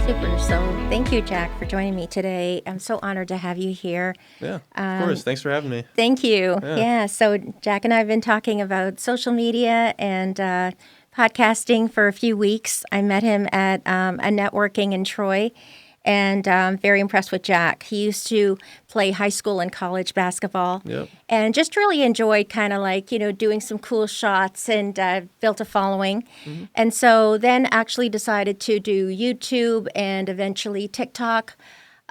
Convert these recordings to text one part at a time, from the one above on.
Super. So thank you, Jack, for joining me today. I'm so honored to have you here. Yeah, of course. Thanks for having me. Thank you. Yeah. So Jack and I have been talking about social media and podcasting for a few weeks. I met him at a networking in Troy, and I'm very impressed with Jack. He used to play high school and college basketball, Yep. and just really enjoyed kind of like, doing some cool shots, and built a following. Mm-hmm. And so then actually decided to do YouTube and eventually TikTok.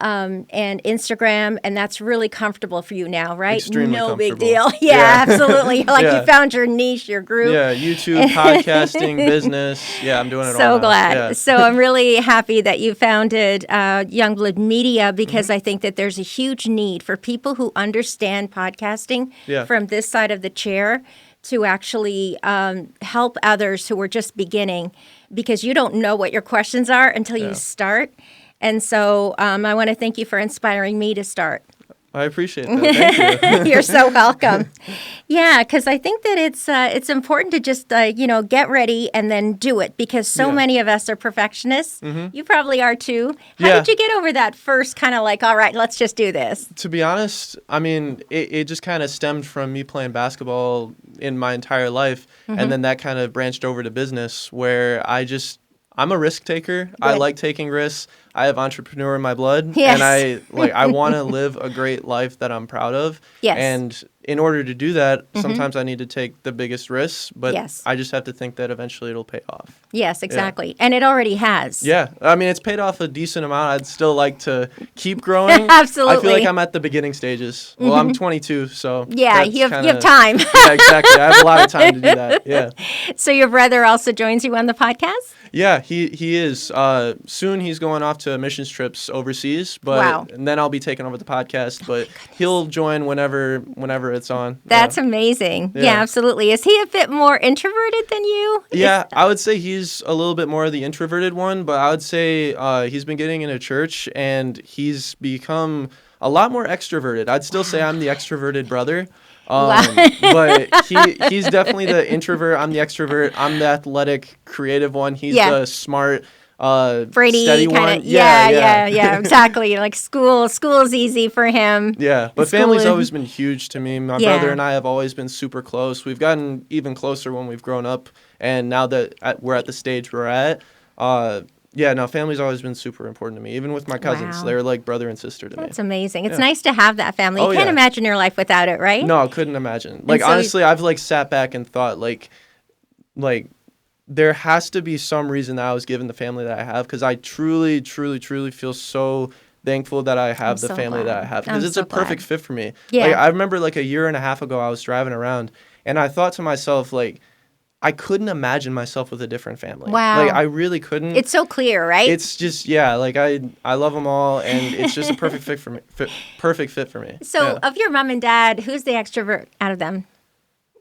And Instagram, and that's really comfortable for you now, right? Extremely no big comfortable. deal. Yeah, absolutely. Like Yeah. you found your niche, your group. Yeah, YouTube, podcasting, business. Yeah, I'm doing it all So now. glad. Yeah. So I'm really happy that you founded Youngblood Media, because I think that there's a huge need for people who understand podcasting Yeah. from this side of the chair to actually help others who are just beginning, because you don't know what your questions are until you start. And so I want to thank you for inspiring me to start. I appreciate that. Thank you. You're so welcome. Yeah, because I think that it's important to just get ready and then do it, because so many of us are perfectionists. You probably are too. How did you get over that first kind of like, all right, let's just do this? To be honest, I mean, it just kind of stemmed from me playing basketball in my entire life, and then that kind of branched over to business, where I'm a risk taker. Good. I like taking risks. I have entrepreneur in my blood, Yes. and I want to live a great life that I'm proud of. Yes. And in order to do that, sometimes I need to take the biggest risks, but Yes. I just have to think that eventually it'll pay off. Yes, exactly. And it already has. Yeah, I mean, it's paid off a decent amount. I'd still like to keep growing. Absolutely. I feel like I'm at the beginning stages. Well, I'm 22, so Yeah, that's you have kinda- time. Yeah, exactly. I have a lot of time to do that. Yeah. So your brother also joins you on the podcast? Yeah, he is. Soon he's going off to missions trips overseas, but Wow. and then I'll be taking over the podcast. But he'll join whenever it's on. That's amazing. Yeah, Yeah. absolutely. Is he a bit more introverted than you? Yeah, I would say he's a little bit more of the introverted one, but I would say he's been getting into church and he's become a lot more extroverted. I'd still say I'm the extroverted brother. But he's definitely the introvert. I'm the extrovert. I'm the athletic, creative one. He's the smart, Brady steady kind one. of. Yeah, exactly. Like school's easy for him. Yeah, but School family's and- always been huge to me. My brother and I have always been super close. We've gotten even closer when we've grown up, and now that we're at the stage we're at, family's always been super important to me. Even with my cousins, Wow. they're like brother and sister to me. That's amazing. It's nice to have that family. You Oh, can't yeah. imagine your life without it, right? No, I couldn't imagine. Like, so- honestly, I've like sat back and thought like there has to be some reason that I was given the family that I have, because I truly, truly, truly feel so thankful that I have the so family glad. that I have, I'm because it's so a perfect glad. fit for me. Yeah. Like, I remember like a year and a half ago, I was driving around and I thought to myself, like, I couldn't imagine myself with a different family. Wow. Like, I really couldn't. It's so clear, right? It's just, like I love them all, and it's just a perfect fit for me. Perfect fit for me. So Yeah. of your mom and dad, who's the extrovert out of them?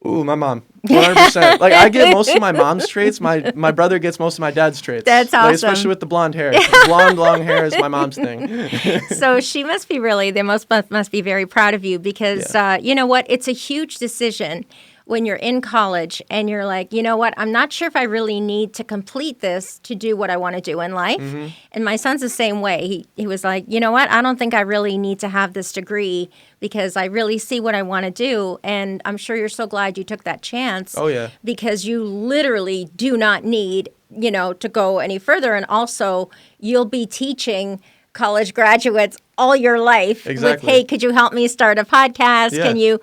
Ooh, my mom. 100%. Like, I get most of my mom's traits. My brother gets most of my dad's traits. That's Like, awesome. especially with the blonde hair. Blonde, long hair is my mom's thing. So she must be must be very proud of you, because you know what? It's a huge decision when you're in college and you're like, you know what? I'm not sure if I really need to complete this to do what I want to do in life. Mm-hmm. And my son's the same way. He was like, you know what? I don't think I really need to have this degree, because I really see what I want to do. And I'm sure you're so glad you took that chance. Oh, yeah. Because you literally do not need, to go any further. And also, you'll be teaching college graduates all your life Exactly. with, hey, could you help me start a podcast? Yeah. Can you,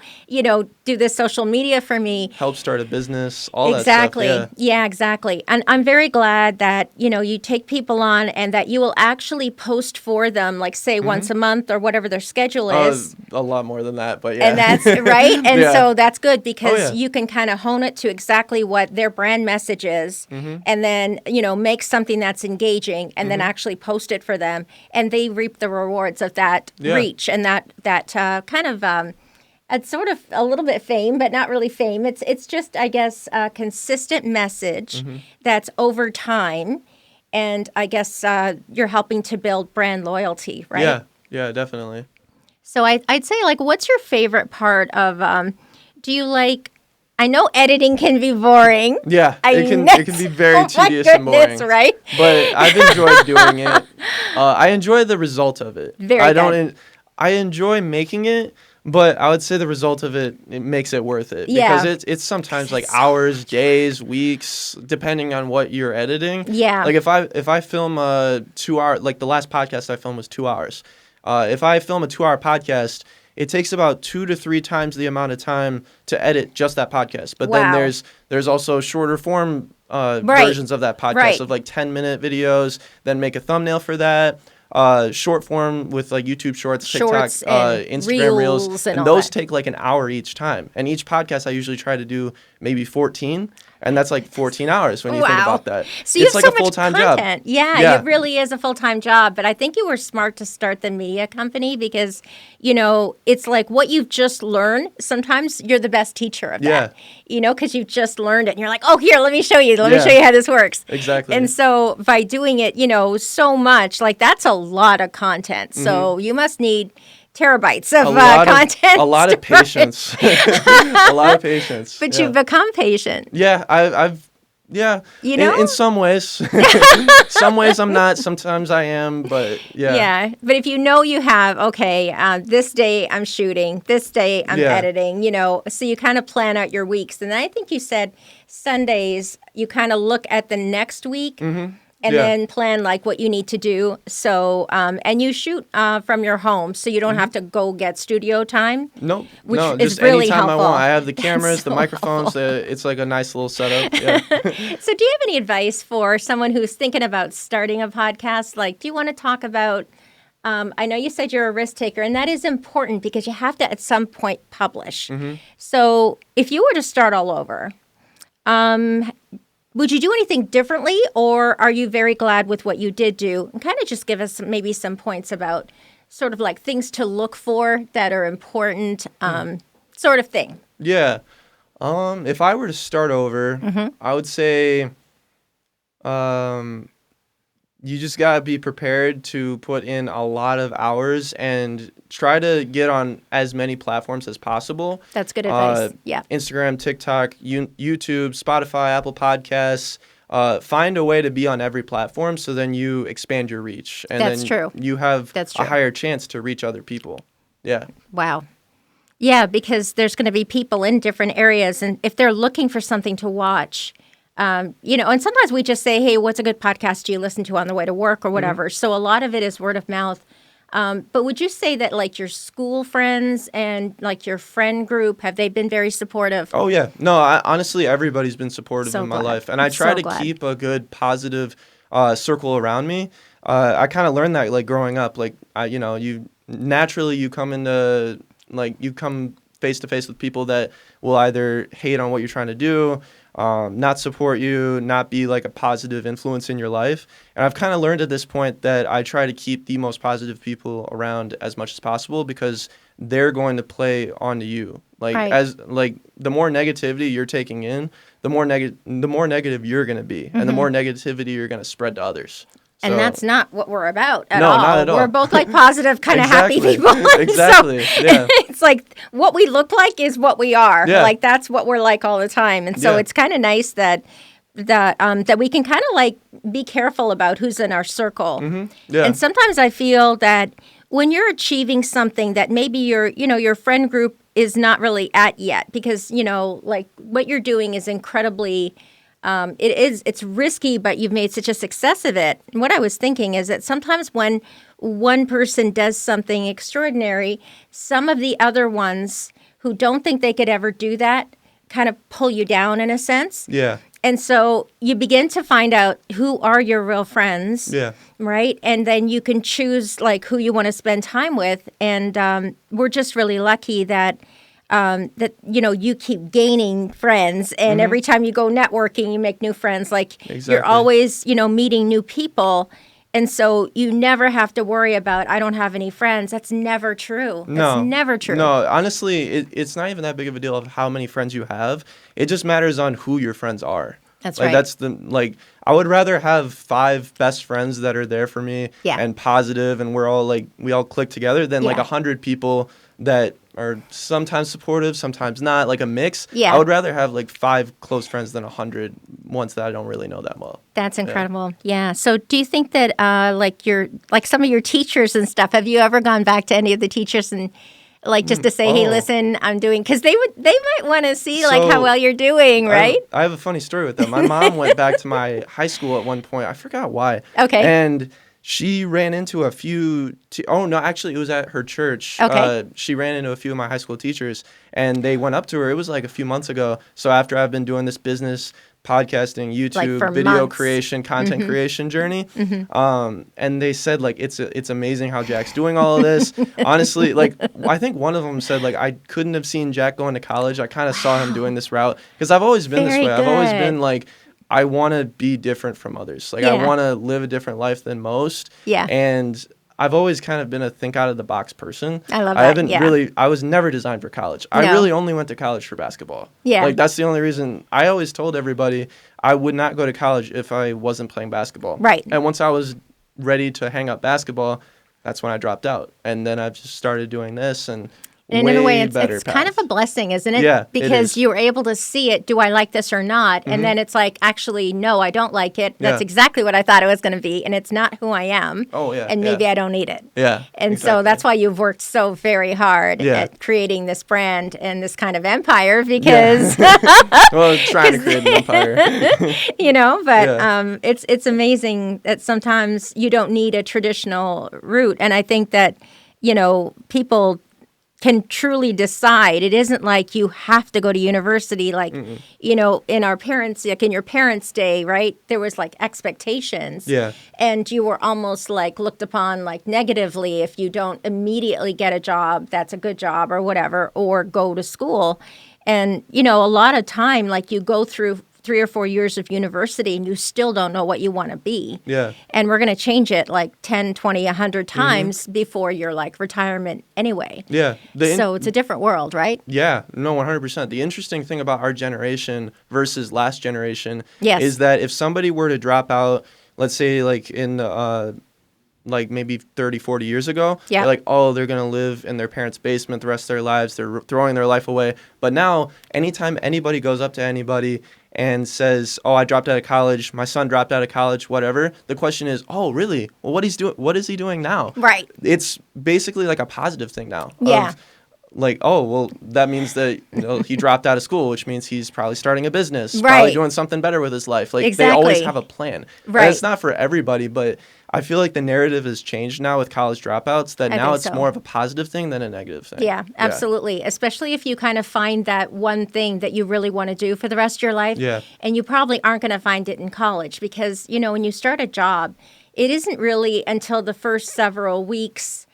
do this social media for me? Help start a business, all Exactly. that stuff. Yeah, exactly. And I'm very glad that, you take people on and that you will actually post for them, like say once a month or whatever their schedule is. A lot more than that, but yeah. And that's right. And Yeah. so that's good, because Oh, yeah. you can kind of hone it to exactly what their brand message is, and then, make something that's engaging and then actually post it for them. And they reap the rewards of that Yeah. reach and that kind of it's sort of a little bit fame, but not really fame. It's just, I guess, a consistent message that's over time. And I guess you're helping to build brand loyalty, right? Yeah, definitely. So I'd say, like, what's your favorite part of, do you like I know editing can be boring. Yeah, it can be very oh tedious my and boring. Right? But I've enjoyed doing it. I enjoy the result of it. I enjoy making it, but I would say the result of it makes it worth it. Yeah. Because it's sometimes like hours, days, weeks, depending on what you're editing. Yeah. Like if I film a 2 hour, like the last podcast I filmed was 2 hours. If I film a 2 hour podcast, it takes about 2 to 3 times the amount of time to edit just that podcast. But then there's also shorter form versions of that podcast of like 10-minute videos, then make a thumbnail for that. Short form with like YouTube Shorts, TikTok, Instagram Reels, and those take like an hour each time. And each podcast I usually try to do maybe 14, and that's like 14 hours when you think about that. So you it's have like so a full-time much job. content. Yeah, it really is a full-time job. But I think you were smart to start the media company because, it's like what you've just learned. Sometimes you're the best teacher of that, because you've just learned it. And you're like, oh, here, let me show you. Let me show you how this works. Exactly. And so by doing it, so much, like that's a lot of content. So you must need terabytes of content. A lot of patience. A lot of patience. But you've become patient. Yeah, I've in some ways. Some ways I'm not, sometimes I am, but yeah. Yeah, but if you have, this day I'm shooting, this day I'm editing, so you kind of plan out your weeks. And then I think you said Sundays, you kind of look at the next week. And then plan like what you need to do. So, and you shoot from your home, so you don't have to go get studio time. Nope. Which no, is just really anytime helpful. I want. I have the cameras, the microphones. It's like a nice little setup. Yeah. So, do you have any advice for someone who's thinking about starting a podcast? Like, do you want to talk about? I know you said you're a risk taker, and that is important because you have to at some point publish. So, if you were to start all over, would you do anything differently, or are you very glad with what you did do? And kind of just give us maybe some points about sort of like things to look for that are important, sort of thing. Yeah. If I were to start over, I would say you just got to be prepared to put in a lot of hours and try to get on as many platforms as possible. That's good advice. Yeah. Instagram, TikTok, YouTube, Spotify, Apple Podcasts. Find a way to be on every platform so then you expand your reach. And That's then true. You have a higher chance to reach other people. Yeah. Wow. Yeah, because there's going to be people in different areas. And if they're looking for something to watch, and sometimes we just say, hey, what's a good podcast do you listen to on the way to work or whatever? So a lot of it is word of mouth. But would you say that like your school friends and like your friend group, have they been very supportive? Oh, yeah. No, honestly, everybody's been supportive in my life. And I try to keep a good positive circle around me. I kind of learned that like growing up, like, you come face to face with people that will either hate on what you're trying to do, not support you, not be like a positive influence in your life. And I've kind of learned at this point that I try to keep the most positive people around as much as possible because they're going to play onto you. Like as like the more negativity you're taking in, the more negative you're going to be, and the more negativity you're going to spread to others. And that's not what we're about at all. No, not at all. We're both like positive, kind of happy people. Exactly. Yeah. It's like what we look like is what we are. Yeah. Like that's what we're like all the time. And so it's kind of nice that we can kind of like be careful about who's in our circle. Yeah. And sometimes I feel that when you're achieving something that maybe your friend group is not really at yet, because like what you're doing is incredibly. It's risky, but you've made such a success of it. And what I was thinking is that sometimes when one person does something extraordinary, some of the other ones who don't think they could ever do that kind of pull you down in a sense. Yeah. And so you begin to find out who are your real friends. Yeah. Right? And then you can choose like who you want to spend time with. And we're just really lucky that you keep gaining friends, and every time you go networking, you make new friends. Like you're always, meeting new people. And so you never have to worry about, I don't have any friends. That's never true. No. That's never true. No, honestly, it's not even that big of a deal of how many friends you have. It just matters on who your friends are. That's right. I would rather have 5 best friends that are there for me and positive, and we all click together than like 100 people that are sometimes supportive, sometimes not, like a mix. Yeah. I would rather have like 5 close friends than 100 ones that I don't really know that well. That's incredible. Yeah. So do you think that like some of your teachers and stuff, have you ever gone back to any of the teachers and like just to say, hey, listen, I'm doing, because they might want to see like how well you're doing, right? I have a funny story with them. My mom went back to my high school at one point. I forgot why. Okay. And she ran into a few. Actually, it was at her church. Okay. She ran into a few of my high school teachers, and they went up to her. It was like a few months ago. So after I've been doing this business, podcasting, YouTube, for video months. creation, content creation journey, and they said like it's amazing how Jack's doing all of this. Honestly, like I think one of them said like I couldn't have seen Jack going to college. I kind of saw him doing this route because I've always been this Very way. I've always good. been like, I want to be different from others. Like, I Yeah. want to live a different life than most. Yeah. And I've always kind of been a think out of the box person. I love I that, haven't yeah. really, I was never designed for college. I No. really only went to college for basketball. Yeah. Like, that's the only reason. I always told everybody I would not go to college if I wasn't playing basketball. Right. And once I was ready to hang up basketball, that's when I dropped out. And then I've just started doing this and And in a way, it's kind of a blessing, isn't it? Yeah, it because is. you were able to see it. Do I like this or not? And then it's like, actually, no, I don't like it. That's Yeah. exactly what I thought it was going to be, and it's not who I am. Oh, yeah, And maybe yeah. I don't need it. Yeah. And so exactly. that's why you've worked so very hard Yeah. at creating this brand and this kind of empire, because Well, trying to create an empire. but Yeah. it's amazing that sometimes you don't need a traditional route, and I think that people can truly decide. It isn't like you have to go to university, like in our parents, like in your parents' day, right? There was like expectations, Yeah. and you were almost like looked upon like negatively if you don't immediately get a job that's a good job or whatever, or go to school. And a lot of time, like you go through 3 or 4 years of university and you still don't know what you want to be. Yeah. And we're going to change it like 10, 20, 100 times before your like retirement anyway. Yeah. So it's a different world, right? Yeah, no, 100%. The interesting thing about our generation versus last generation Yes. is that if somebody were to drop out, let's say like in like maybe 30, 40 years ago, Yeah. they're like, oh, they're going to live in their parents' basement the rest of their lives. They're throwing their life away. But now, anytime anybody goes up to anybody and says, oh, I dropped out of college, my son dropped out of college, whatever, the question is, oh, really? Well, what is he doing now? Right. It's basically like a positive thing now. Yeah. Like, oh, well, that means that he dropped out of school, which means he's probably starting a business, Right. probably doing something better with his life. Like, they always Exactly. have a plan. Right. And it's not for everybody, but I feel like the narrative has changed now with college dropouts, that I now think it's so. more of a positive thing than a negative thing. Yeah, absolutely. Especially if you kind of find that one thing that you really want to do for the rest of your life. Yeah. And you probably aren't going to find it in college because, when you start a job, it isn't really until the first several weeks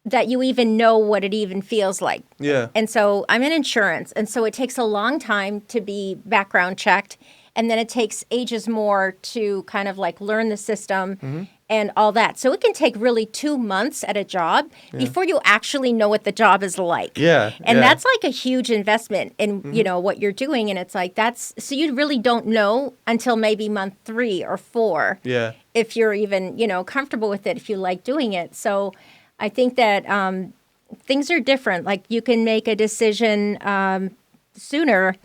that you even know what it even feels like. Yeah. And so I'm in insurance, and so it takes a long time to be background checked, and then it takes ages more to kind of like learn the system and all that. So it can take really 2 months at a job before you actually know what the job is like. Yeah. And yeah. that's like a huge investment in, what you're doing. And it's like, so you really don't know until maybe month 3 or 4 Yeah. if you're even, comfortable with it, if you like doing it. So I think that things are different. Like you can make a decision sooner,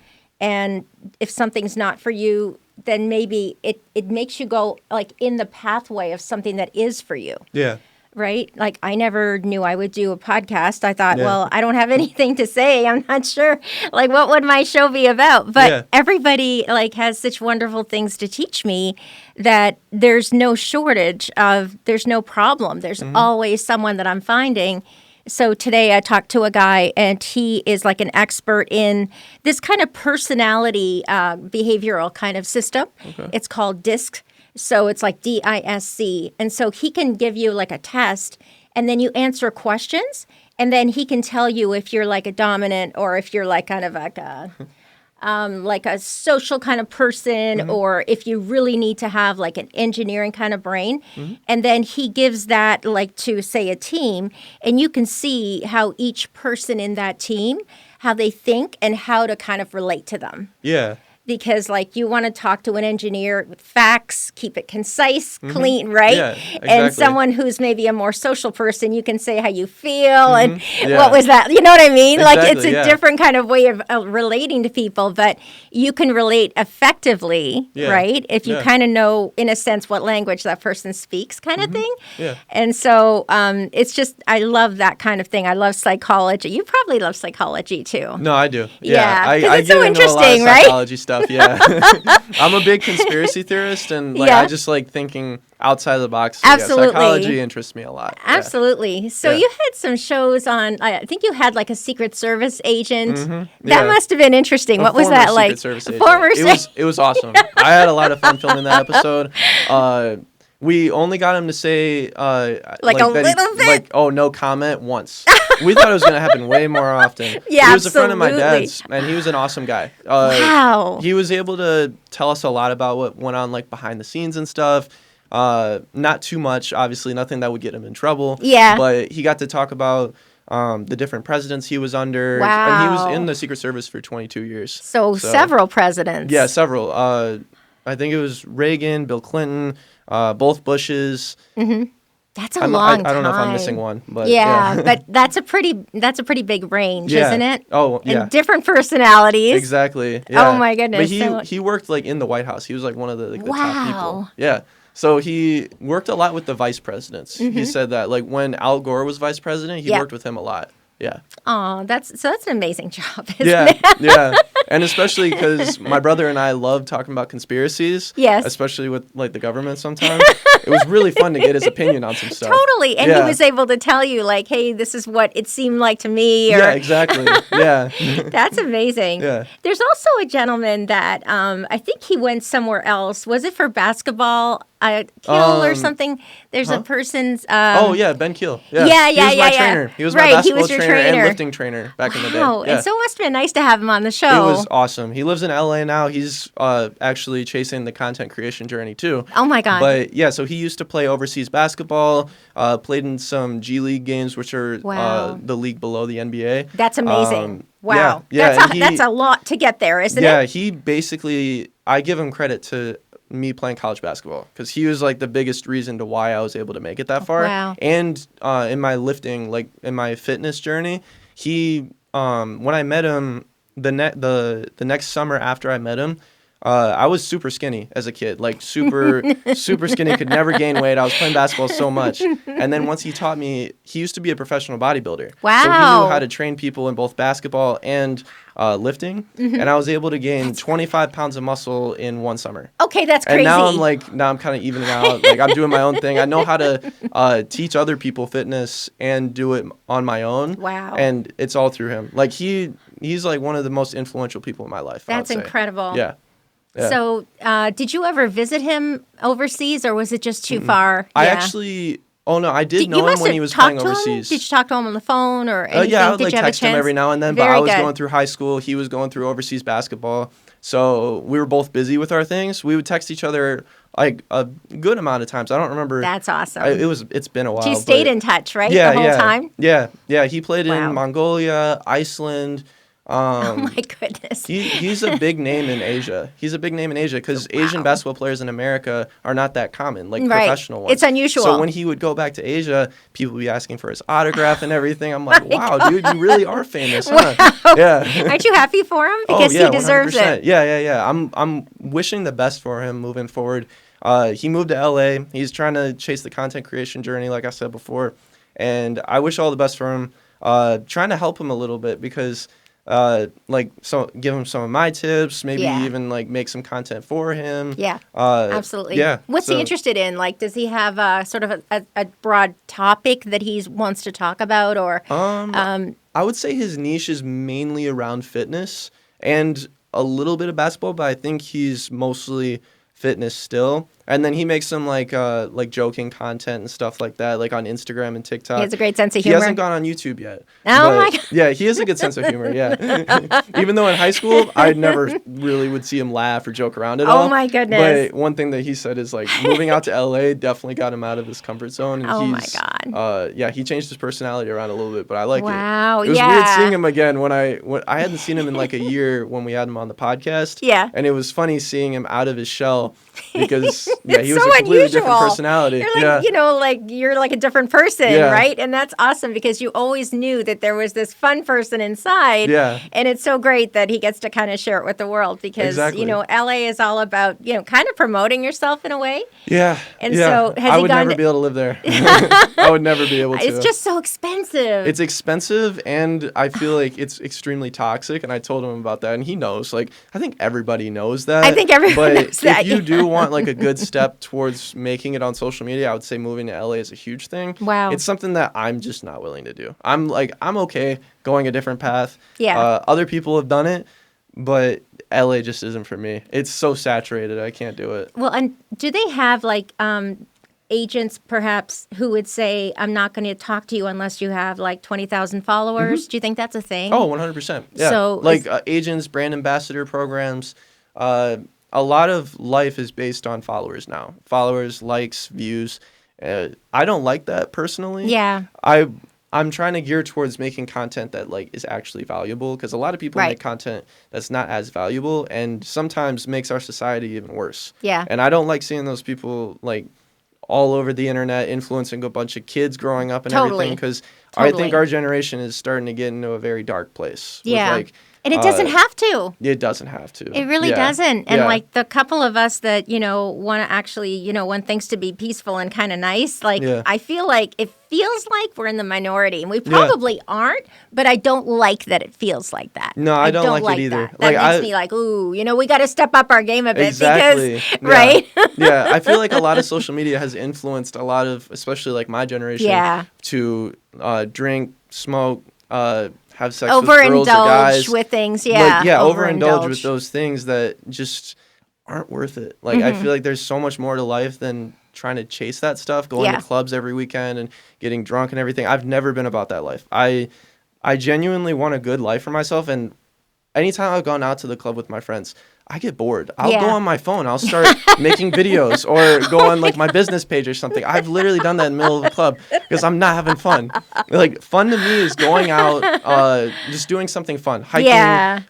and if something's not for you, then maybe it makes you go like in the pathway of something that is for you. Yeah. Right? Like I never knew I would do a podcast. I thought, Yeah. well, I don't have anything to say. I'm not sure. Like what would my show be about? But Yeah. everybody like has such wonderful things to teach me that there's no shortage of, there's no problem. There's always someone that I'm finding. So today I talked to a guy, and he is like an expert in this kind of personality behavioral kind of system. Okay. It's called DISC. So it's like DISC. And so he can give you like a test, and then you answer questions, and then he can tell you if you're like a dominant or if you're like kind of like a social kind of person, or if you really need to have like an engineering kind of brain. And then he gives that like to, say, a team, and you can see how each person in that team, how they think and how to kind of relate to them. Yeah. because like you want to talk to an engineer with facts, keep it concise, clean, right? Yeah, exactly. And someone who's maybe a more social person, you can say how you feel and Yeah. what was that? You know what I mean? Like Exactly, it's a different kind of way of relating to people, but you can relate effectively, right? If you kind of know, in a sense, what language that person speaks, kind of thing. Yeah. And so it's just, I love that kind of thing. I love psychology. You probably love psychology too. No, I do. Yeah, I 'cause it's get so into a lot of interesting, right? psychology stuff. Yeah, I'm a big conspiracy theorist, and like I just like thinking outside of the box. So, Absolutely. yeah, psychology interests me a lot. Yeah. Absolutely. So you had some shows on. I think you had like a Secret Service agent. That Yeah. must have been interesting. A What was former that like? Secret Service agent. Former. It was awesome. I had a lot of fun filming that episode. We only got him to say Like a that little bit? like, oh, no comment once. We thought it was going to happen way more often. Yeah, he was a friend of my absolutely. dad's, and he was an awesome guy. Wow. He was able to tell us a lot about what went on like behind the scenes and stuff. Not too much, obviously, nothing that would get him in trouble. Yeah. But he got to talk about the different presidents he was under. Wow. And he was in the Secret Service for 22 years. So several presidents. Yeah, several. I think it was Reagan, Bill Clinton, both Bushes. That's a long time. I don't know if I'm missing one, but yeah, but that's a pretty big range, Yeah. isn't it? Oh, yeah. And different personalities. Exactly. Yeah. Oh my goodness. But he worked like in the White House. He was like one of the top Wow. people. Yeah. So he worked a lot with the vice presidents. He said that like when Al Gore was vice president, he worked with him a lot. Yeah. Oh, that's an amazing job, isn't Yeah. it? Yeah. And especially because my brother and I love talking about conspiracies. Yes. Especially with like the government sometimes. It was really fun to get his opinion on some stuff. Totally. And he Yeah. was able to tell you, like, hey, this is what it seemed like to me. Or, Yeah, exactly. Yeah. That's amazing. Yeah. There's also a gentleman that I think he went somewhere else. Was it for basketball? Kill or something? There's a person's. Oh, yeah, Ben Keel. Yeah, Yeah, He was my yeah. trainer. He was Right, my he basketball was your trainer and trainer. lifting trainer back in the day. Wow. Yeah. And so it must have been nice to have him on the show. It was awesome. He lives in LA now. He's actually chasing the content creation journey too. Oh my God. But yeah, so he used to play overseas basketball, played in some G League games, which are Wow. the league below the NBA. That's amazing. Wow. Yeah, That's a lot to get there, isn't yeah, it? he basically, I give him credit to me playing college basketball because he was like the biggest reason to why I was able to make it that far. Wow. And in my lifting, like in my fitness journey, he when I met him the next summer after I met him, I was super skinny as a kid, like super skinny, could never gain weight. I was playing basketball so much. And then once he taught me, he used to be a professional bodybuilder. Wow. So he knew how to train people in both basketball and lifting. And I was able to gain 25 pounds of muscle in one summer. Okay, that's crazy. And now I'm kind of evening out. Like I'm doing my own thing. I know how to teach other people fitness and do it on my own. Wow. And it's all through him. Like he's like one of the most influential people in my life. I would That's say. incredible. Yeah. Yeah. So, did you ever visit him overseas, or was it just too far? I Yeah. actually, I did You know him must when have he was talked playing to him? overseas. Did you talk to him on the phone or anything? Yeah, I would Did like you have a text him chance? every now and then, but Very I was good. going through high school. He was going through overseas basketball. So we were both busy with our things. We would text each other like a good amount of times. I don't remember. That's awesome. It's been a while. You stayed but in touch, right? yeah, the whole yeah, time? Yeah. He played Wow. in Mongolia, Iceland. Oh my goodness. He's a big name in Asia. He's a big name in Asia because Asian basketball players in America are not that common, like Right. professional ones. It's unusual. So when he would go back to Asia, people would be asking for his autograph and everything. I'm like, wow, dude, you really are famous, huh? Wow. Yeah. Aren't you happy for him? Because yeah, he deserves 100%. it. Yeah. I'm wishing the best for him moving forward. He moved to LA. He's trying to chase the content creation journey, like I said before. And I wish all the best for him. Trying to help him a little bit because give him some of my tips, maybe Yeah. even like make some content for him. Yeah, absolutely. Yeah. What's he interested in? Like, does he have sort of a broad topic that he wants to talk about, or? I would say his niche is mainly around fitness and a little bit of basketball, but I think he's mostly fitness still. And then he makes some like joking content and stuff like that, like on Instagram and TikTok. He has a great sense of He humor. hasn't gone on YouTube yet. Oh my God. Yeah, he has a good sense of humor. Yeah. Even though in high school I never really would see him laugh or joke around at all. Oh my goodness. But one thing that he said is like moving out to LA definitely got him out of his comfort zone. And Oh my God. Yeah, he changed his personality around a little bit, but I like it. Wow. It was yeah. weird seeing him again when I hadn't seen him in like a year when we had him on the podcast. Yeah. And it was funny seeing him out of his shell because he was so a completely unusual. different personality. You're like, yeah. like you're like a different person, Yeah. right? And that's awesome because you always knew that there was this fun person inside. Yeah. And it's so great that he gets to kind of share it with the world because, Exactly. LA is all about, kind of promoting yourself in a way. Yeah. And yeah. so has I he would gone never to- be able to live there. I would never be able to. It's just so expensive. It's expensive, and I feel like it's extremely toxic, and I told him about that, and he knows. Like, I think everybody knows that. I think everyone knows that, But if you yeah. do want, like, a good step towards making it on social media, I would say moving to LA is a huge thing. Wow. It's something that I'm just not willing to do. I'm okay going a different path. Yeah. Other people have done it, but LA just isn't for me. It's so saturated. I can't do it. Well, and do they have like agents perhaps who would say, I'm not going to talk to you unless you have like 20,000 followers? Do you think that's a thing? Oh, 100%. Yeah. So like agents, brand ambassador programs. A lot of life is based on followers now. Followers, likes, views. I don't like that personally. Yeah. I'm trying to gear towards making content that like is actually valuable because a lot of people Right. make content that's not as valuable and sometimes makes our society even worse. Yeah. And I don't like seeing those people like all over the internet influencing a bunch of kids growing up and Totally. everything because I Totally. think our generation is starting to get into a very dark place. Yeah. With, like, And it doesn't have to. It doesn't have to. It really Yeah. doesn't. And Yeah. like the couple of us that, want to actually, want things to be peaceful and kind of nice, like Yeah. I feel like it feels like we're in the minority and we probably aren't, but I don't like that it feels like that. No, I don't like it either. That, that Like, makes me like, ooh, we got to step up our game a bit Exactly. because, Yeah. right? Yeah, I feel like a lot of social media has influenced a lot of, especially like my generation, Yeah. to drink, smoke, have sex with girls or guys. Overindulge with things, yeah. Like, overindulge with those things that just aren't worth it. Like, I Mm-hmm. feel like there's so much more to life than trying to chase that stuff, going Yeah. to clubs every weekend and getting drunk and everything. I've never been about that life. I genuinely want a good life for myself, and anytime I've gone out to the club with my friends, I get bored. I'll Yeah. go on my phone. I'll start making videos or go on like my business page or something. I've literally done that in the middle of the club because I'm not having fun. Like fun to me is going out, just doing something fun, hiking, Yeah.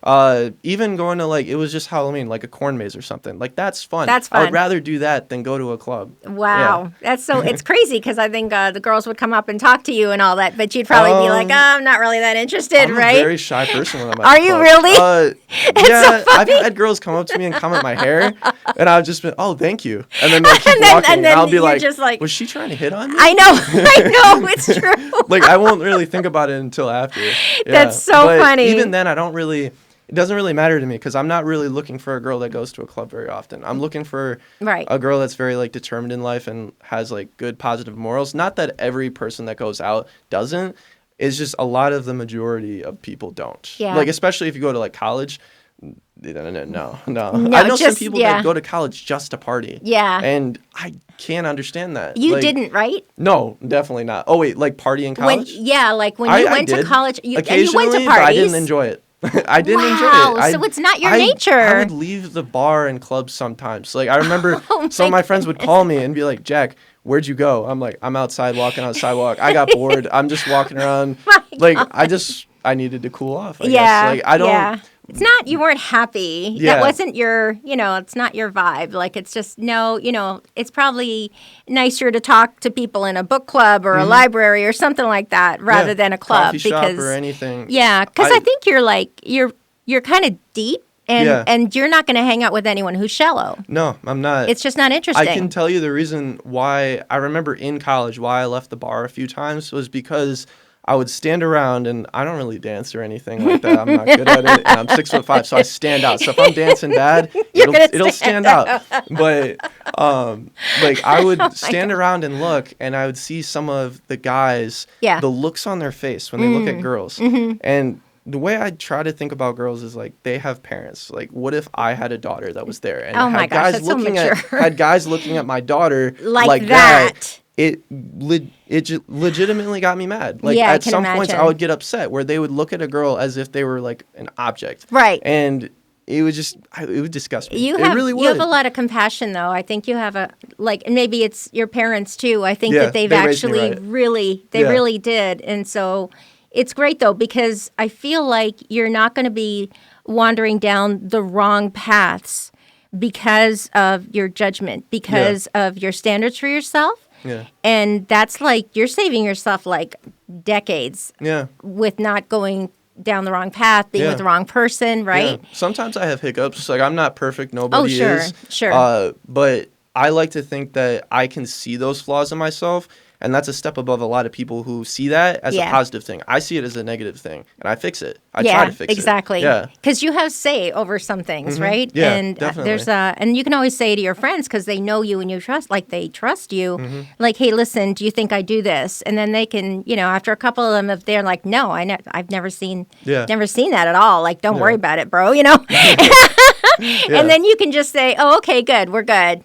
even going to like, it was just Halloween, like a corn maze or something. Like that's fun. That's I would fun. rather do that than go to a club. Wow. That's so, it's crazy because I think the girls would come up and talk to you and all that, but you'd probably be like, I'm not really that interested, I'm right? a very shy person when I'm at Are the you club. really? Yeah, I've had girls come up to me and comment my hair, and I've just been, oh, thank you, and then they keep walking, and then I'll be you're like, just like, was she trying to hit on me? I know, it's true. Like I won't really think about it until after. Yeah. That's so But funny. Even then, it doesn't really matter to me because I'm not really looking for a girl that goes to a club very often. I'm looking for Right. a girl that's very like determined in life and has like good positive morals. Not that every person that goes out doesn't. It's just a lot of the majority of people don't. Yeah. Like especially if you go to like college. No. No, I know some just- people yeah. that go to college just to party. Yeah. And I can't understand that. You Like, didn't, right? No, definitely not. Oh wait, like party in college? Like when you I went to did. college, and you went Occasionally, to but parties. I didn't enjoy it. I didn't enjoy Wow, it. so it's not your I nature. would leave the bar and clubs sometimes. Like I remember Oh some of my my friends would call me and be like, "Jack, where'd you go?" I'm like, "I'm outside walking on the sidewalk. I got bored. I'm just walking around." My Like God. I needed to cool off. I Yeah. guess. Like I don't. Yeah. It's not, you weren't happy. Yeah. That wasn't your, it's not your vibe. Like, it's just, no, it's probably nicer to talk to people in a book club or a library or something like that rather Yeah, than a club. coffee shop because, or anything. yeah, because I think you're like, you're kind of deep and, Yeah. and you're not going to hang out with anyone who's shallow. No, I'm not. It's just not interesting. I can tell you the reason why I remember in college why I left the bar a few times was because I would stand around and I don't really dance or anything like that. I'm not good at it, and I'm 6'5", so I stand out. So if I'm dancing bad, it'll stand out. But like I would stand around and look, and I would see some of the guys, Yeah. the looks on their face when they look at girls, and the way I try to think about girls is like they have parents. Like, what if I had a daughter that was there and Oh my had gosh, guys that's so looking mature. had guys looking at my daughter Like that? that. It legitimately got me mad. Like Yeah, I at can some points, I imagine. would get upset where they would look at a girl as if they were like an object. Right. And it would disgust me. You It really have a would. lot of compassion, though. I think you have and maybe it's your parents too. I think Yeah, that they've they raised me actually right. they Yeah. really did. And so it's great though, because I feel like you're not going to be wandering down the wrong paths because of your judgment, because of your standards for yourself. Yeah. And that's like, you're saving yourself like decades Yeah. with not going down the wrong path, being Yeah. with the wrong person, right? Yeah. Sometimes I have hiccups. Like I'm not perfect. Nobody sure, is. sure. But I like to think that I can see those flaws in myself, and that's a step above a lot of people who see that as a Yeah. positive thing. I see it as a negative thing, and I fix it. I try to fix exactly. it. Yeah. Because you have say over some things, right? Yeah, and definitely. and you can always say to your friends, because they know you and you trust, like they trust you, Mm-hmm. like, hey, listen, do you think I do this? And then they can, after a couple of them, if they're like, no, I've never seen that at all. Like, don't worry about it, bro. And then you can just say, oh, okay, good, we're good.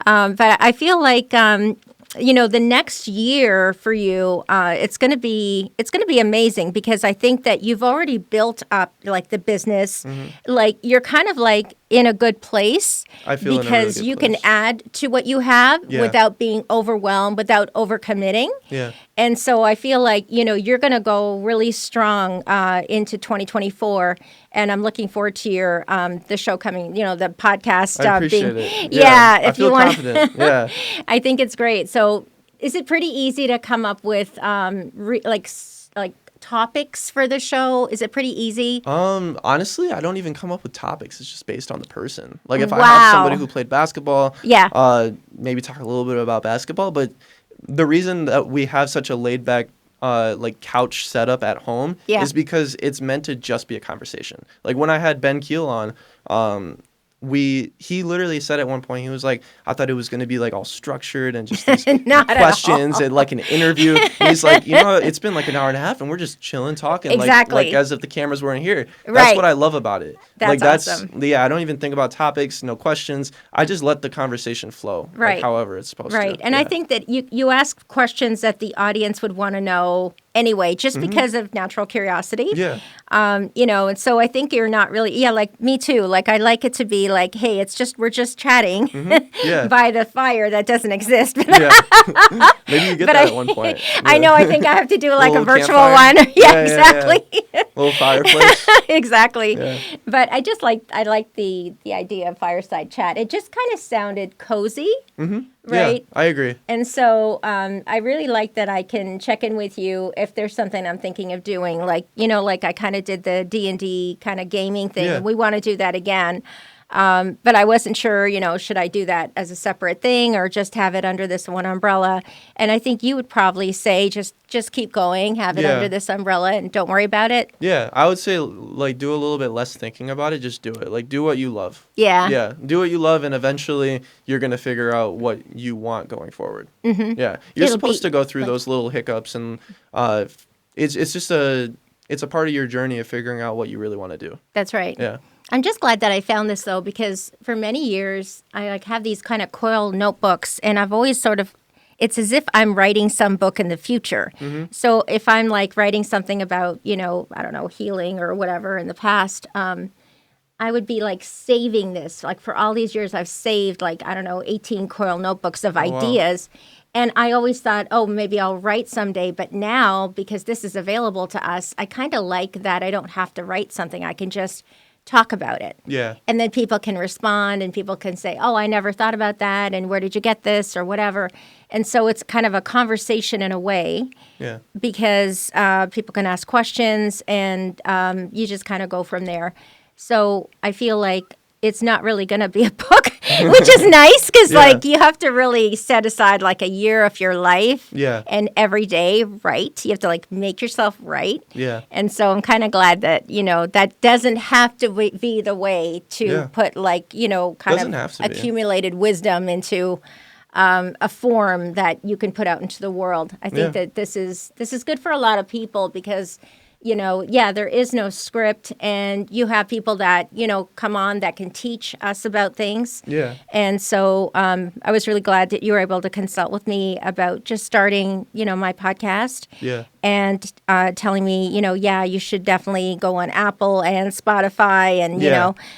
But I feel like the next year for you, it's going to be amazing, because I think that you've already built up like the business, like you're kind of like in a good place. I feel in a really because good you can place. add to what you have without being overwhelmed, without overcommitting. Yeah. And so I feel like, you're going to go really strong into 2024. And I'm looking forward to your the show coming, the podcast. I appreciate it. Yeah, I if feel you want. confident. Yeah. I think it's great. So is it pretty easy to come up with like topics for the show? Is it pretty easy? Honestly, I don't even come up with topics. It's just based on the person. Like if I Wow. have somebody who played basketball, Yeah. maybe talk a little bit about basketball. But the reason that we have such a laid back like couch setup at home is because it's meant to just be a conversation. Like when I had Ben Keel on, he literally said at one point, he was like, I thought it was going to be like all structured and just these Not at questions all. and like an interview. And he's like, it's been like an hour and a half and we're just chilling, talking Exactly. like as if the cameras weren't here. That's Right. what I love about it. That's awesome. Yeah, I don't even think about topics, no questions. I just let the conversation flow, Right. like however it's supposed to. Right. And I think that you ask questions that the audience would want to know anyway, just because of natural curiosity. Yeah. And so I think you're not really, like me too. Like I like it to be like, hey, we're just chatting Yeah. by the fire that doesn't exist. Yeah. Maybe you get that at one point. I Yeah. know. I think I have to do like a Little virtual campfire. one. Yeah, Exactly. Little fireplace. Exactly. Yeah. But I like the idea of fireside chat. It just kind of sounded cozy. Right? Yeah, I agree. And so I really like that I can check in with you if there's something I'm thinking of doing. Like, like I kind of did the D&D kind of gaming thing. Yeah. We want to do that again. But I wasn't sure, should I do that as a separate thing or just have it under this one umbrella? And I think you would probably say just keep going, have it Yeah. under this umbrella and don't worry about it. Yeah, I would say like do a little bit less thinking about it. Just do it. Like do what you love. Yeah. Yeah, do what you love, and eventually you're gonna figure out what you want going forward. Mm-hmm. Yeah, you're It'll supposed be to go through like- those little hiccups, and it's just it's a part of your journey of figuring out what you really want to do. That's right. Yeah. I'm just glad that I found this though, because for many years I like have these kind of coil notebooks, and I've always it's as if I'm writing some book in the future. Mm-hmm. So if I'm like writing something about, I don't know, healing or whatever in the past, I would be like saving this. Like for all these years, I've saved like, I don't know, 18 coil notebooks of ideas. And I always thought, oh, maybe I'll write someday. But now, because this is available to us, I kind of like that I don't have to write something. I can just talk about it. Yeah. And then people can respond and people can say, oh, I never thought about that. And where did you get this or whatever. And so it's kind of a conversation in a way. Yeah. Because people can ask questions and you just kind of go from there. So I feel like it's not really going to be a book, which is nice because like you have to really set aside like a year of your life. Yeah. And every day write. You have to like make yourself write. Yeah. And so I'm kind of glad that, that doesn't have to be the way to put like, kind Doesn't of have to be. accumulated wisdom into a form that you can put out into the world. I think that this is good for a lot of people because there is no script, and you have people that, come on that can teach us about things. Yeah. And so I was really glad that you were able to consult with me about just starting, my podcast. Yeah. And telling me, you should definitely go on Apple and Spotify and,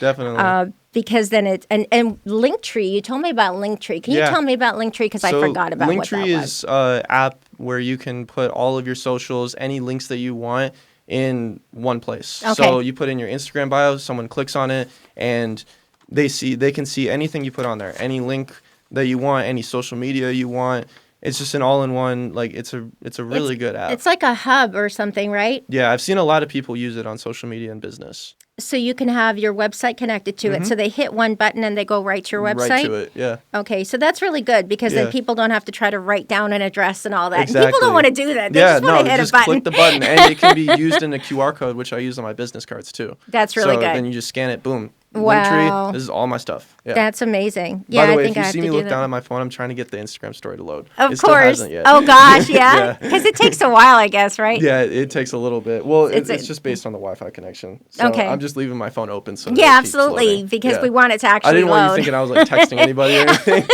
definitely. because then and Linktree, you told me about Linktree. Can you tell me about Linktree? Because I forgot about what that was. Linktree is an app where you can put all of your socials, any links that you want, in one place. Okay. So you put in your Instagram bio, someone clicks on it, and they can see anything you put on there, any link that you want, any social media you want. It's just an all-in-one, it's a really good app. It's like a hub or something, right? Yeah, I've seen a lot of people use it on social media and business. So you can have your website connected to it. So they hit one button and they go right to your website? Right to it, yeah. Okay, so that's really good because then people don't have to try to write down an address and all that. Exactly. And people don't want to do that. They just want to hit a button. Click the button. And it can be used in a QR code, which I use on my business cards too. That's really good. So then you just scan it, boom. Wow. Linktree, this is all my stuff. Yeah. That's amazing. Yeah, By the way, I think if I you have see to me do look that. down at my phone, I'm trying to get the Instagram story to load. Of it still course. hasn't yet. Oh, gosh, yeah? Because it takes a while, I guess, right? Yeah, it takes a little bit. Well, it's just based on the Wi-Fi connection. So Okay. I'm just leaving my phone open. So Yeah, absolutely, because we want it to actually I didn't want you load. thinking I was texting anybody or anything.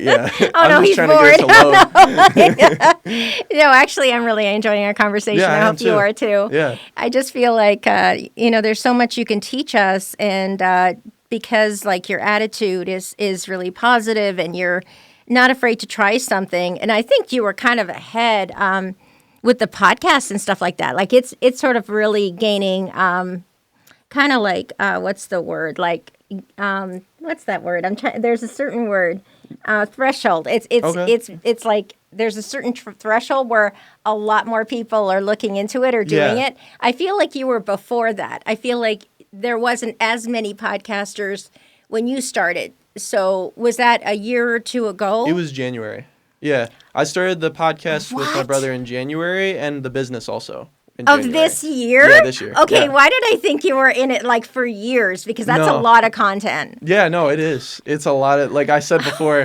Yeah. Oh, no, I'm just he's trying bored. to get it to load. No, actually, I'm really enjoying our conversation. Yeah, I I hope am you too. are too. Yeah. I just feel like, there's so much you can teach us, and because your attitude is really positive and you're not afraid to try something. And I think you were kind of ahead with the podcast and stuff like that. It's sort of really gaining kind of what's the word? What's that word? There's a certain word, threshold. It's like there's a certain threshold where a lot more people are looking into it or doing it. I feel like you were before that. I feel like there wasn't as many podcasters when you started. So was that a year or two ago? It was January. Yeah. I started the podcast with my brother in January and the business also. Of this year? Yeah, this year. Okay, yeah. Why did I think you were in it for years? Because that's a lot of content. Yeah, no, it is. It's a lot of, like I said before,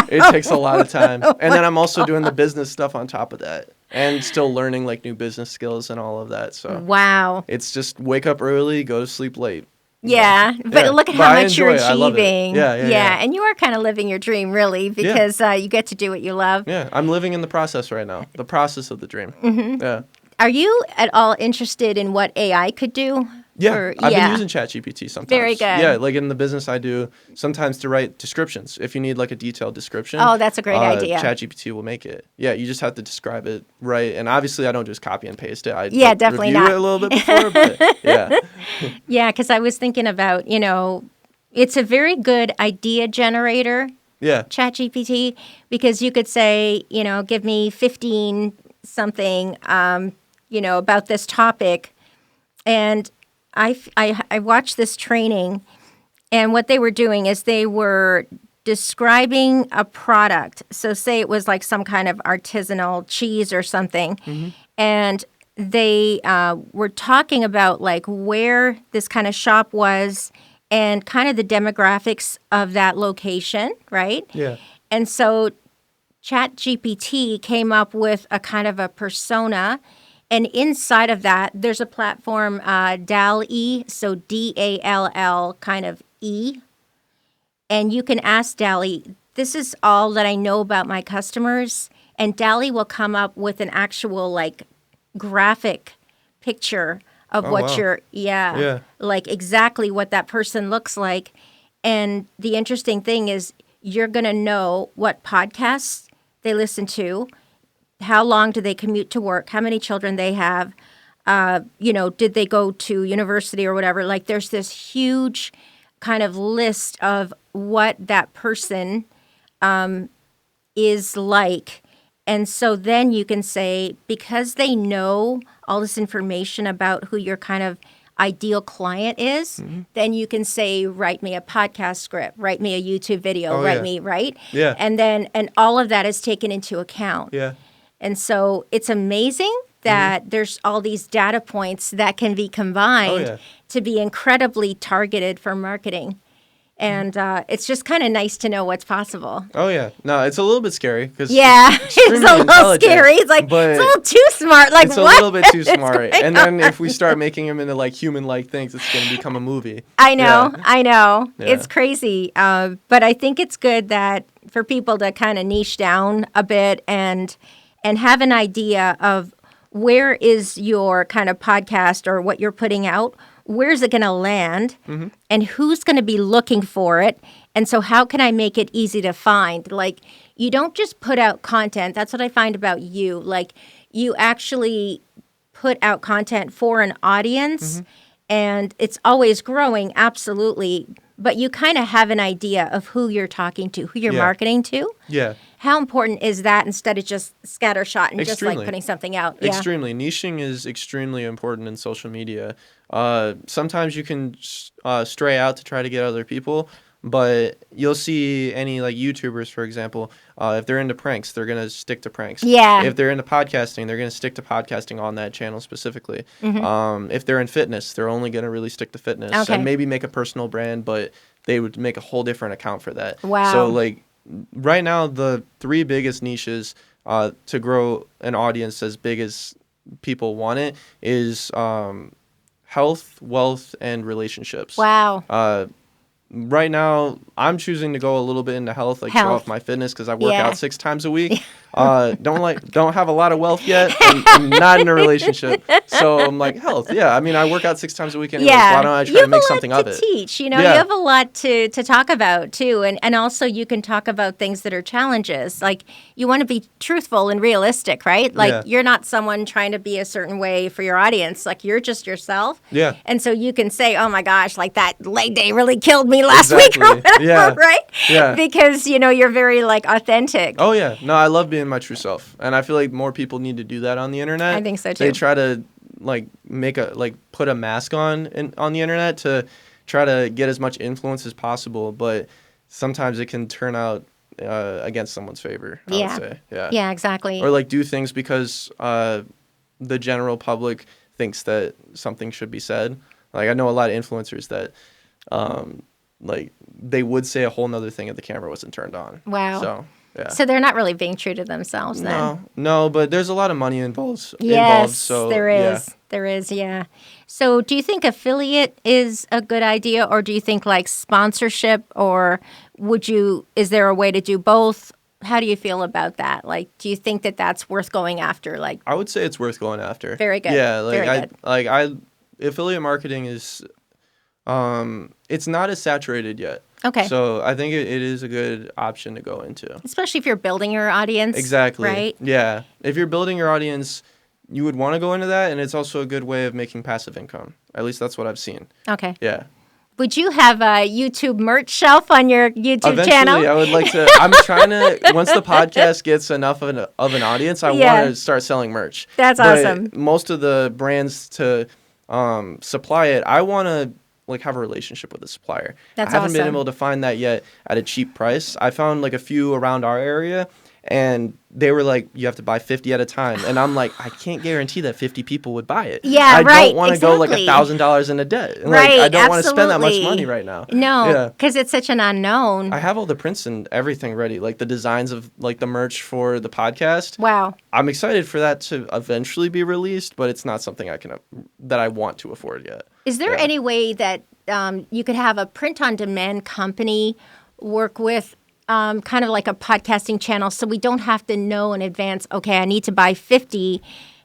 it takes a lot of time. And then I'm also doing the business stuff on top of that. And still learning new business skills and all of that. So wow. It's just wake up early, go to sleep late. Yeah, but look at how much you're achieving. Yeah. And you are kind of living your dream, really, because you get to do what you love. Yeah, I'm living in the process right now. The process of the dream. Mm-hmm. Yeah. Are you at all interested in what AI could do? Yeah, I've been using ChatGPT sometimes. Very good. Yeah, in the business I do, sometimes to write descriptions. If you need a detailed description. Oh, that's a great idea. ChatGPT will make it. Yeah, you just have to describe it right. And obviously I don't just copy and paste it. I definitely review not. it a little bit before, but yeah. Yeah, because I was thinking about, it's a very good idea generator. Yeah. ChatGPT, because you could say, give me 15 something, about this topic. And I watched this training, and what they were doing is they were describing a product. So say it was some kind of artisanal cheese or something. Mm-hmm. And they were talking about where this kind of shop was and kind of the demographics of that location, right? Yeah. And so ChatGPT came up with a kind of a persona. And inside of that, there's a platform, DALL-E, so DALL kind of E. And you can ask DALL-E, this is all that I know about my customers. And DALL-E will come up with an actual, graphic picture of exactly what that person looks like. And the interesting thing is you're going to know what podcasts they listen to, how long do they commute to work, how many children they have, did they go to university or whatever. There's this huge kind of list of what that person is like. And so then you can say, because they know all this information about who your kind of ideal client is, then you can say, write me a podcast script, write me a YouTube video, me, right? Yeah. And all of that is taken into account. Yeah. And so it's amazing that there's all these data points that can be combined to be incredibly targeted for marketing. And it's just kind of nice to know what's possible. Oh yeah, no, it's a little bit scary because Yeah, it's a little scary. It's like it's a little too smart. Like it's what? a little bit too smart. And then if we start making him into like human-like things, it's going to become a movie. I know. Yeah. It's crazy. But I think it's good that for people to kind of niche down a bit and have an idea of where is your kind of podcast or what you're putting out. Where's it going to land, and who's going to be looking for it? And so how can I make it easy to find? Like, you don't just put out content. That's what I find about you. Like, you actually put out content for an audience, and it's always growing, absolutely. But you kind of have an idea of who you're talking to, who you're marketing to. Yeah. How important is that instead of just scattershot and Extremely. just like putting something out? Yeah. Extremely. Niching is extremely important in social media. Sometimes you can stray out to try to get other people, but you'll see any like YouTubers, for example, if they're into pranks, they're going to stick to pranks. Yeah. If they're into podcasting, they're going to stick to podcasting on that channel specifically. If they're in fitness, they're only going to really stick to fitness and maybe make a personal brand, but they would make a whole different account for that. Wow. So like right now, the 3 biggest niches to grow an audience as big as people want it is health, wealth, and relationships. Wow. Right now, I'm choosing to go a little bit into health, like show off my fitness because I work out 6 times a week. Don't have a lot of wealth yet, and I'm not in a relationship, so I'm like health. Yeah, I mean I work out 6 times a week anyways. Why don't I try to make something of it? Teach, you have a lot to talk about too, and also you can talk about things that are challenges. Like you want to be truthful and realistic, right? Like you're not someone trying to be a certain way for your audience. Like you're just yourself. Yeah. And so you can say, "Oh my gosh, like that leg day really killed me last week," or whatever, right? Yeah. Because you're very like authentic. Oh yeah, no, I love being my true self, and I feel like more people need to do that on the internet. I think so too. They try to put a mask on the internet to try to get as much influence as possible, but sometimes it can turn out against someone's favor. I would say. Yeah, exactly. Or like do things because the general public thinks that something should be said. Like I know a lot of influencers that like they would say a whole nother thing if the camera wasn't turned on. Wow. So yeah. So they're not really being true to themselves then. No, but there's a lot of money involved. Yes, So there is. There is, yeah. So do you think affiliate is a good idea, or do you think like sponsorship, or is there a way to do both? How do you feel about that? Like, do you think that that's worth going after? Like, I would say it's worth going after. Very good. Yeah, Very good. Affiliate marketing is it's not as saturated yet. Okay. So I think it is a good option to go into. Especially if you're building your audience. Exactly. Right? Yeah. If you're building your audience, you would want to go into that, and it's also a good way of making passive income. At least that's what I've seen. Okay. Yeah. Would you have a YouTube merch shelf on your YouTube channel? Eventually, I would like to. I'm trying to. Once the podcast gets enough of an audience, I want to start selling merch. That's awesome. Most of the brands to supply it, I want to have a relationship with the supplier. That's I haven't been awesome. able to find that yet at a cheap price. I found a few around our area, and they were like, you have to buy 50 at a time. And I'm like, I can't guarantee that 50 people would buy it. Yeah, I right. don't want to go $1,000 in a debt. Right, I don't want to spend that much absolutely. money right now. No, because it's such an unknown. I have all the prints and everything ready, like the designs of the merch for the podcast. Wow. I'm excited for that to eventually be released, but it's not something that I want to afford yet. Is there any way that you could have a print-on-demand company work with kind of like a podcasting channel, so we don't have to know in advance, okay, I need to buy 50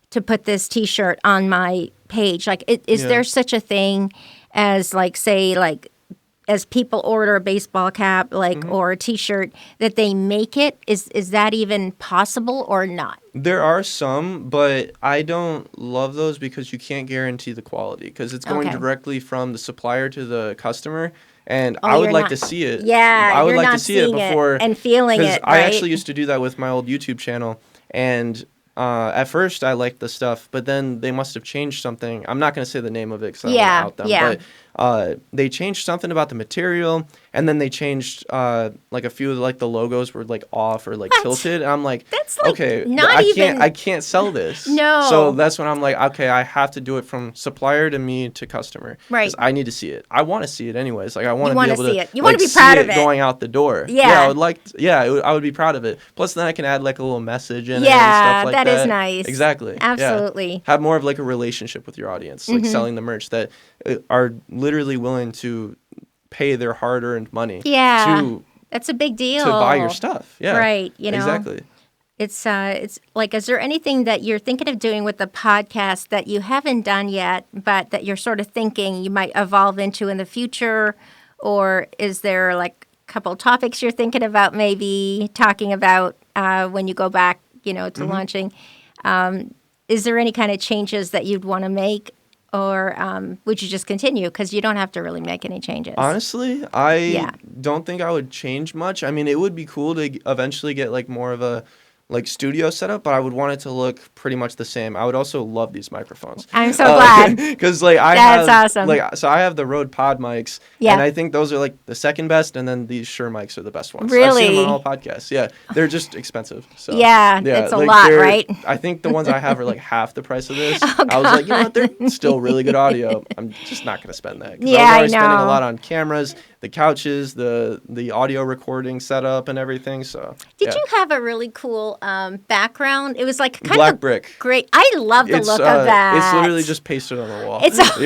to put this T-shirt on my page? Like, is there such a thing as, as people order a baseball cap, or a T-shirt, that they make it? Is that even possible or not? There are some, but I don't love those because you can't guarantee the quality because it's going directly from the supplier to the customer. And I would like to see it. Yeah, I would you're like not to see it seeing before and feeling it, right? I actually used to do that with my old YouTube channel, and at first I liked the stuff, but then they must have changed something. I'm not going to say the name of it because I don't want to out them. they changed something about the material, and then they changed like a few of like the logos were like off or like tilted, and I'm like, That's like okay, not I can't sell this. No. So that's when I'm like, okay, I have to do it from supplier to me to customer. Right. Because I need to see it. I want to see it anyways. Like I want to be able see to it. You want like, to be proud see of it going out the door. Yeah. I would like. I would be proud of it. Plus, then I can add like a little message in it and Yeah, stuff like that that. is nice. Exactly. Yeah. Absolutely. Have more of like a relationship with your audience, like selling the merch that are literally willing to pay their hard-earned money. Yeah. That's a big deal. To buy your stuff. Yeah. Right. You know. Exactly. It's like, is there anything that you're thinking of doing with the podcast that you haven't done yet, but that you're sort of thinking you might evolve into in the future? Or is there like a couple topics you're thinking about maybe talking about when you go back, to launching? Is there any kind of changes that you'd want to make? Or would you just continue? Because you don't have to really make any changes. Honestly, I don't think I would change much. I mean, it would be cool to eventually get like more of a like studio setup, but I would want it to look pretty much the same. I would also love these microphones. I'm so glad. Because like That's awesome. Like so I have the Rode Pod mics, and I think those are like the second best, and then these Shure mics are the best ones. Really? I've seen them on all podcasts. Yeah, they're just expensive. So it's a like lot, right? I think the ones I have are like half the price of this. I was like, you know what? They're still really good audio. I'm just not gonna spend that. Yeah, I was already I know. spending a lot on cameras, the couches, the audio recording setup, and everything. So did you have a really cool background? It was like kind black of brick. Great. I love the look of that. It's literally just pasted on the wall. It's awesome.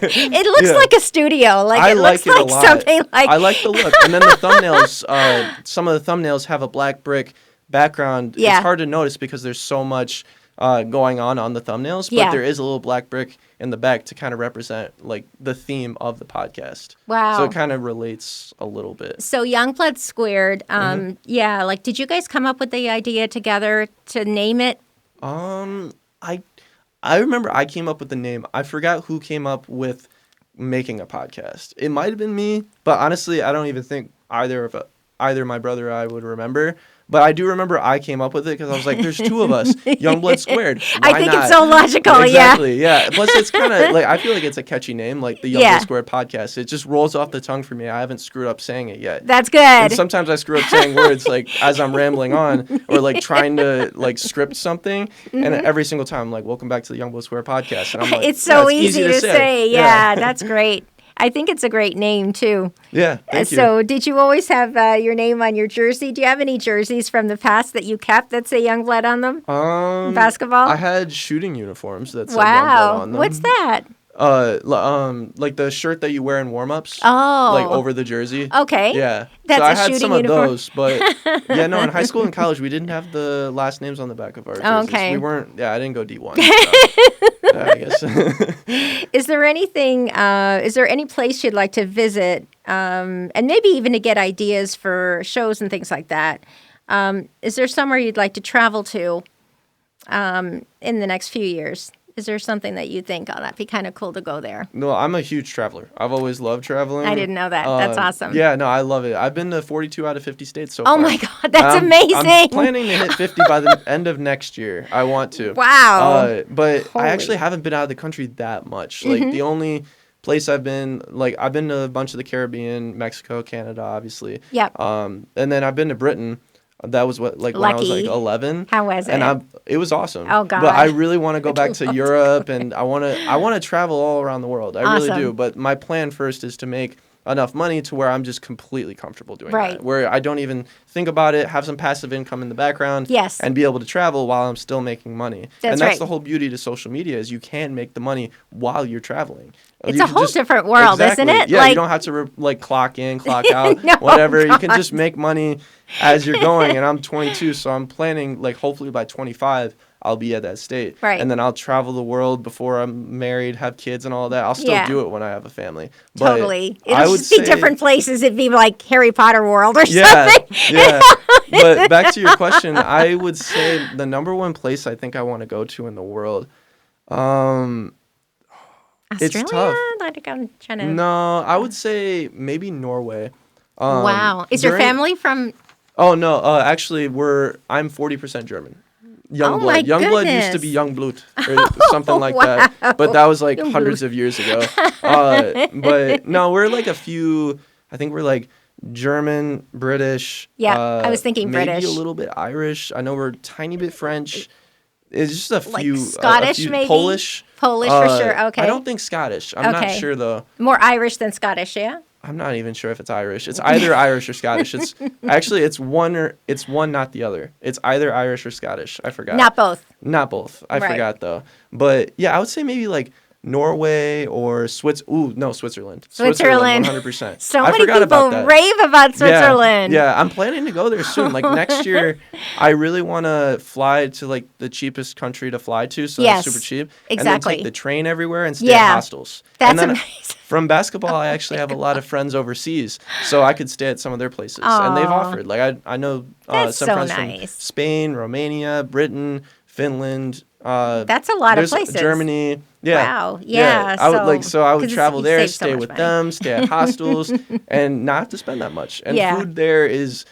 It looks like a studio. Like I it like looks it like a lot. something like I like the look. And then the thumbnails, some of the thumbnails have a black brick background. Yeah. It's hard to notice because there's so much going on the thumbnails, but there is a little black brick in the back to kind of represent like the theme of the podcast. Wow. So it kind of relates a little bit. So Youngblood Squared, like did you guys come up with the idea together to name it? I remember I came up with the name. I forgot who came up with making a podcast. It might have been me, but honestly, I don't even think either my brother or I would remember. But I do remember I came up with it because I was like, there's two of us, Youngblood Squared. Why I think not? it's so logical, Exactly, yeah. Plus, it's kind of like, I feel like it's a catchy name, like the Youngblood Squared podcast. It just rolls off the tongue for me. I haven't screwed up saying it yet. That's good. And sometimes I screw up saying words like as I'm rambling on or like trying to like script something. And every single time I'm like, welcome back to the Youngblood Squared podcast. And I'm like, it's so easy to say. Yeah, that's great. I think it's a great name, too. Yeah, thank you. So did you always have your name on your jersey? Do you have any jerseys from the past that you kept that say Youngblood on them? Basketball? I had shooting uniforms that said Youngblood on them. What's that? Like the shirt that you wear in warm-ups. Oh. Like over the jersey. Okay. Yeah. That's so I a had shooting some uniform. of those, but yeah, no, in high school and college we didn't have the last names on the back of our jerseys. Okay. We weren't, I didn't go D1. So, I guess. Is there any place you'd like to visit, and maybe even to get ideas for shows and things like that? Is there somewhere you'd like to travel to in the next few years? Is there something that you think, that'd be kind of cool to go there? No, I'm a huge traveler. I've always loved traveling. I didn't know that. That's awesome. Yeah, no, I love it. I've been to 42 out of 50 states so far. Oh my God, that's amazing. I'm planning to hit 50 by the end of next year. I want to. Wow. But Holy. I actually haven't been out of the country that much. Like the only place I've been to a bunch of the Caribbean, Mexico, Canada, obviously. Yep. And then I've been to Britain. That was when I was like 11. How was it? And it was awesome. Oh God. But I really want to go back to Europe, and I want to travel all around the world. I really do. But my plan first is to make enough money to where I'm just completely comfortable doing that. Where I don't even think about it, have some passive income in the background, and be able to travel while I'm still making money. That's the whole beauty to social media is you can make the money while you're traveling. It's a whole different world, isn't it? Yeah, you don't have to clock in, clock out, whatever. You can just make money as you're going. And I'm 22, so I'm planning hopefully by 25 I'll be at that state. Right. And then I'll travel the world before I'm married, have kids and all that. I'll still do it when I have a family. Totally. It'll just be different places. It'd be like Harry Potter world or something. Yeah. But back to your question, I would say the number one place I think I want to go to in the world, Australia? it's tough. Like I'm trying to... No, I would say maybe Norway. Wow. Is your family from... Oh, no. Actually, I'm 40% German. Youngblood. Youngblood used to be Youngblood or something like that. But that was like hundreds of years ago. But no, we're like a few. I think we're like German, British. Yeah, I was thinking maybe British. a little bit Irish. I know we're a tiny bit French. It's just a few. Like Scottish, maybe? Polish. Polish for sure. Okay. I don't think Scottish. I'm not sure though. More Irish than Scottish, yeah? I'm not even sure if it's Irish. It's either Irish or Scottish. It's actually it's one, not the other. It's either Irish or Scottish. I forgot. Not both. Not both. I forgot though. But yeah, I would say maybe like Norway or Switzerland. 100%. So I many forgot people about that. rave about Switzerland. Yeah, I'm planning to go there soon. Like next year, I really want to fly to like the cheapest country to fly to, so it's super cheap. Exactly. And then take the train everywhere and stay at hostels. That's amazing. From basketball, I actually have a lot of friends overseas, so I could stay at some of their places, and they've offered. Like I know some friends from Spain, Romania, Britain, Finland. That's a lot of places. Germany. Yeah. Wow. Yeah. I would travel there, stay with them, stay at hostels, and not have to spend that much. And food there is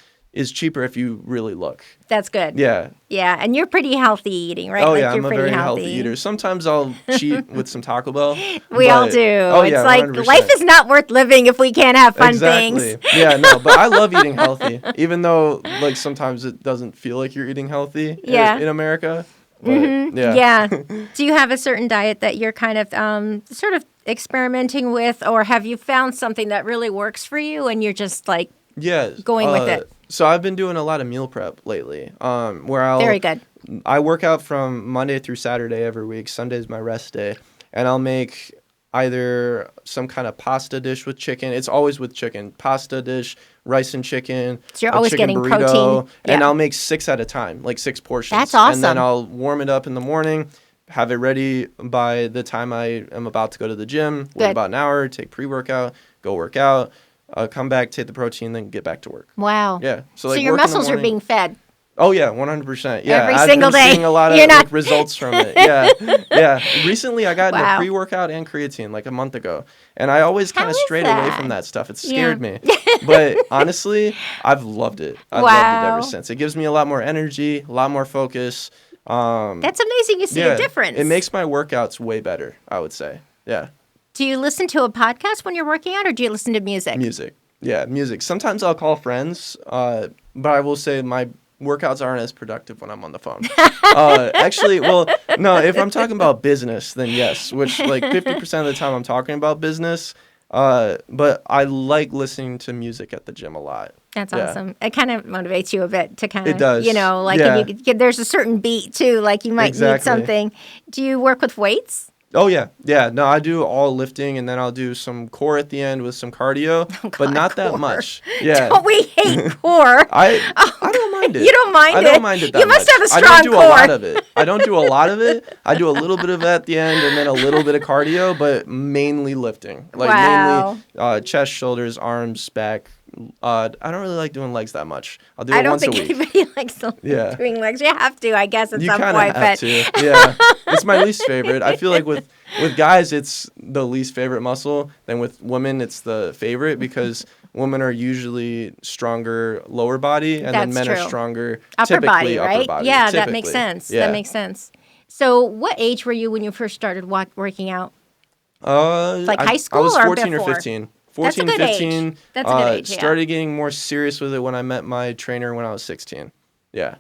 cheaper if you really look. That's good. Yeah. Yeah, and you're pretty healthy eating, right? Oh, like, yeah, you're I'm a very healthy eater. Sometimes I'll cheat with some Taco Bell. We all do. Oh, it's yeah, like 100%. life is not worth living if we can't have fun things. Yeah, no, but I love eating healthy, even though like sometimes it doesn't feel like you're eating healthy in America. But, yeah. Do you have a certain diet that you're kind of sort of experimenting with, or have you found something that really works for you and you're just like going with it? So I've been doing a lot of meal prep lately, where Very good. I work out from Monday through Saturday every week. Sunday's my rest day, and I'll make either some kind of pasta dish with chicken. It's always with chicken. Pasta dish, rice and chicken. So you're always getting burrito, protein. And I'll make 6 at a time, like 6 portions. That's awesome. And then I'll warm it up in the morning, have it ready by the time I am about to go to the gym. Wait about an hour, take pre-workout, go work out, come back, take the protein, then get back to work. Wow. Yeah. So your muscles are being fed. Oh yeah, 100%. Yeah, every single day. I've been seeing a lot of like, results from it. Yeah. Recently, I got into pre-workout and creatine like a month ago, and I always kind of strayed away from that stuff. It scared me, but honestly, I've loved it. I've loved it ever since. It gives me a lot more energy, a lot more focus. That's amazing. You see a difference. It makes my workouts way better, I would say. Yeah. Do you listen to a podcast when you're working out, or do you listen to music? Music. Yeah, music. Sometimes I'll call friends, but I will say my workouts aren't as productive when I'm on the phone. Actually, well, no, if I'm talking about business, then yes, which like 50% of the time I'm talking about business. But I like listening to music at the gym a lot. That's awesome. It kind of motivates you a bit to kind of, it does. You know, like if you, there's a certain beat too, like you might need something. Do you work with weights? Oh, yeah. Yeah. No, I do all lifting, and then I'll do some core at the end with some cardio, but not that much. Yeah. Don't we hate core? I don't mind it. You don't mind it? I don't mind it that much. You must have a strong I don't do core. a lot of it. I don't do a lot of it. I do a little bit of it at the end and then a little bit of cardio, but mainly lifting. Like mainly chest, shoulders, arms, back. I don't really like doing legs that much. I'll do it once a week. I don't think anybody likes doing legs. You have to, I guess, at some point. You kind of have to. Yeah. It's my least favorite. I feel like with guys, it's the least favorite muscle. Then with women, it's the favorite because women are usually stronger lower body, and then men are stronger upper body, right? Upper body. Yeah, that makes sense. Yeah. That makes sense. So what age were you when you first started working out? Like high school or before? I was 14 or 15. 14, That's a good 15. Age. That's a good age, Started getting more serious with it when I met my trainer when I was 16. Yeah.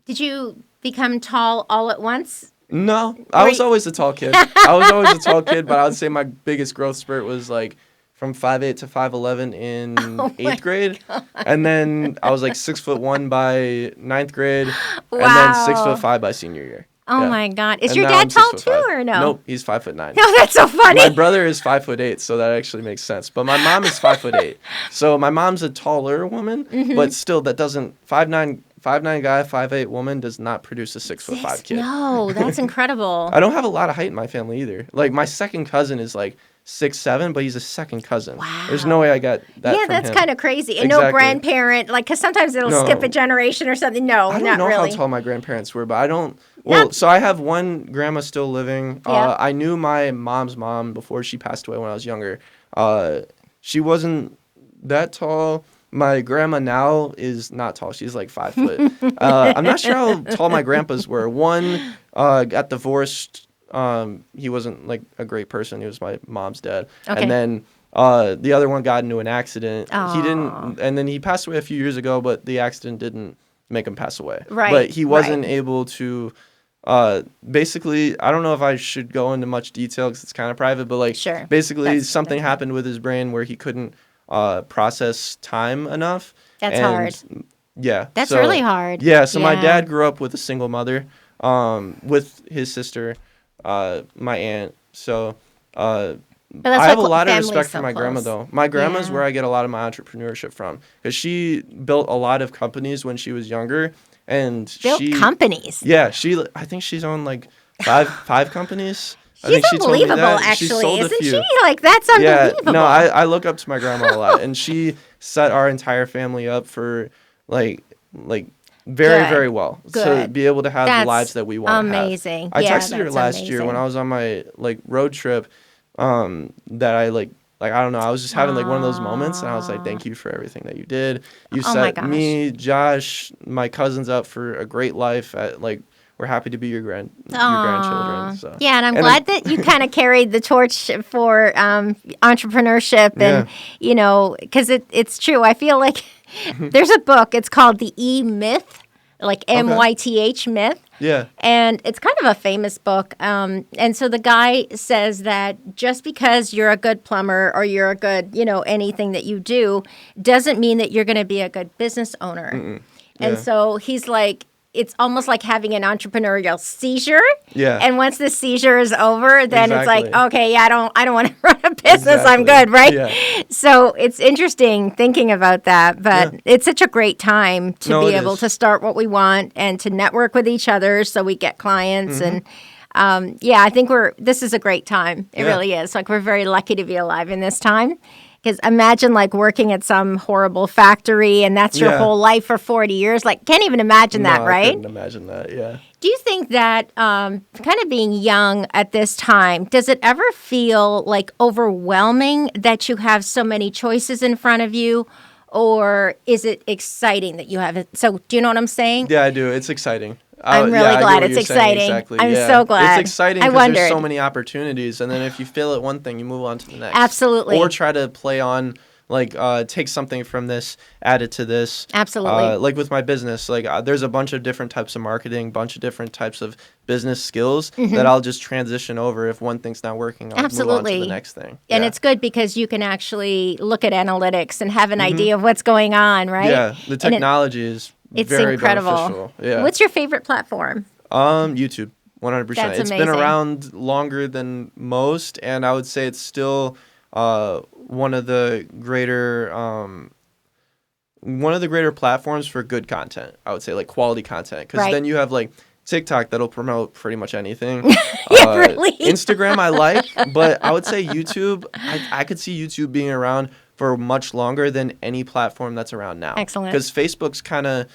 Did you become tall all at once? No, I was always a tall kid. But I would say my biggest growth spurt was like from 5'8" to 5'11" in 8th grade. God. And then I was like 6'1" by 9th grade. Wow. And then 6'5" by senior year. Oh my God! Is your dad tall too, or no? Nope, he's 5'9". No, that's so funny. My brother is 5'8", so that actually makes sense. But my mom is 5'8", so my mom's a taller woman, but still, that doesn't 5'9" guy, 5'8" woman does not produce a 6'5" kid. No, that's incredible. I don't have a lot of height in my family either. Like my second cousin is like 6'7", but he's a second cousin. Wow. There's no way I got that. Yeah, that's kind of crazy. And exactly. No grandparent, like, because sometimes it'll skip a generation or something. No, I don't know how tall my grandparents were, but I don't. Well, so I have one grandma still living. Yeah. I knew my mom's mom before she passed away when I was younger. She wasn't that tall, My grandma now is not tall. She's like 5 foot. I'm not sure how tall my grandpas were. One got divorced. He wasn't like a great person. He was my mom's dad. Okay. And then the other one got into an accident. Aw. He didn't, and then he passed away a few years ago, but the accident didn't make him pass away. Right, But he wasn't right. able to. Basically, I don't know if I should go into much detail because it's kind of private, but like Sure. basically That's something fine. happened with his brain where he couldn't process time enough. That's And, hard. Yeah. That's so- really hard. Yeah. So my Yeah. dad grew up with a single mother, with his sister, my aunt. So But that's I why have a lot of family's respect so for my grandma, close. though. My grandma's Yeah. where I get a lot of my entrepreneurship from because she built a lot of companies when she was younger, and Built she companies. yeah, I think she's owned like five companies. I She's think she told me unbelievable, that. She actually, sold a isn't few. she? Like, that's Yeah, unbelievable. no, I look up to my grandma a lot, and she set our entire family up for like very Good. very well to Good. be able to have That's the lives that we want to have. amazing. I Yeah, texted her that's last year when amazing. I was on my like road trip, that I like I don't know, I was just having like one of those moments, and I was like, thank you for everything that you did. You Oh my set gosh. me, Josh, my cousins up for a great life. We're happy to be your grandchildren. So Yeah, and I'm And glad that you kind of carried the torch for entrepreneurship, and because it's true. I feel like there's a book. It's called The E Myth, like MYTH myth. Yeah. And it's kind of a famous book. And so the guy says that just because you're a good plumber or you're a good, anything that you do doesn't mean that you're going to be a good business owner. And Yeah. so he's like, it's almost like having an entrepreneurial seizure. Yeah. And once the seizure is over, then it's like, Exactly. okay, yeah, I don't want to run a business. I'm Exactly. good, right? Yeah. So it's interesting thinking about that, but Yeah. it's such a great time to No, be it able is. to start what we want and to network with each other so we get clients. Mm-hmm. And I think this is a great time. It Yeah. really is. Like, we're very lucky to be alive in this time. Because imagine like working at some horrible factory and that's your Yeah. whole life for 40 years. Like, can't even imagine that, No, I right? couldn't imagine that. Yeah. Do you think that kind of being young at this time, does it ever feel like overwhelming that you have so many choices in front of you? Or is it exciting that you have it? So do you know what I'm saying? Yeah, I do. It's exciting. I'm really I get glad what it's you're saying, exciting. Exactly. I'm yeah. so glad. It's exciting I because there's so wondered. many opportunities, and then if you fail at one thing, you move on to the next. Absolutely. Or try to play on take something from this, add it to this. Absolutely. Like with my business, there's a bunch of different types of marketing, bunch of different types of business skills that I'll just transition over. If one thing's not working, I'll move on to Absolutely. the next thing. And Yeah. it's good because you can actually look at analytics and have an idea of what's going on, right? Yeah, the And technology is it's very incredible. beneficial. Yeah. What's your favorite platform? YouTube, 100%. That's It's been amazing. around longer than most, and I would say it's still one of the greater platforms for good content. I would say like quality content, because Right. then you have like TikTok that'll promote pretty much anything. Yeah, really. Instagram I like, but I would say YouTube. I could see YouTube being around for much longer than any platform that's around now. Excellent. Because Facebook's kind of,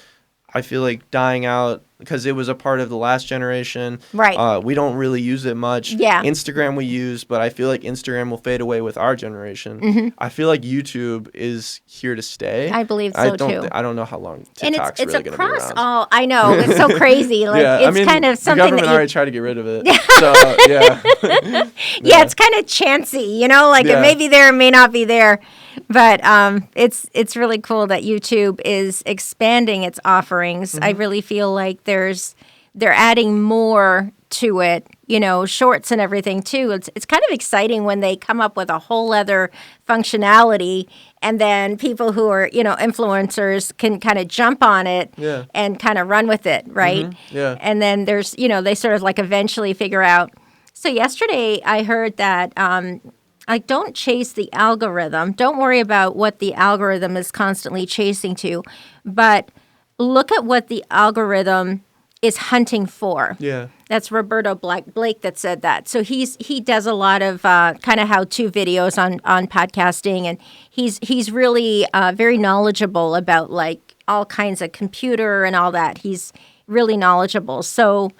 I feel like, dying out because it was a part of the last generation. Right. We don't really use it much. Yeah. Instagram we use, but I feel like Instagram will fade away with our generation. I feel like YouTube is here to stay. I believe so, too. I don't know how long And TikTok's it's really going to be across around. all. I know, it's so crazy. Like, yeah, it's I mean, kind of the something government that you already tried to get rid of it. So yeah. yeah, it's kind of chancy, like it Yeah. may be there, it may not be there. But it's really cool that YouTube is expanding its offerings. I really feel like they're adding more to it, shorts and everything too. It's kind of exciting when they come up with a whole other functionality, and then people who are, influencers can kind of jump on it Yeah. and kind of run with it, right? Yeah. And then there's, they sort of like eventually figure out. So yesterday I heard that don't chase the algorithm. Don't worry about what the algorithm is constantly chasing to, but look at what the algorithm is hunting for. Yeah. That's Roberto Blake that said that. So he does a lot of kind of how-to videos on podcasting, and he's really very knowledgeable about like all kinds of computer and all that. He's really knowledgeable. So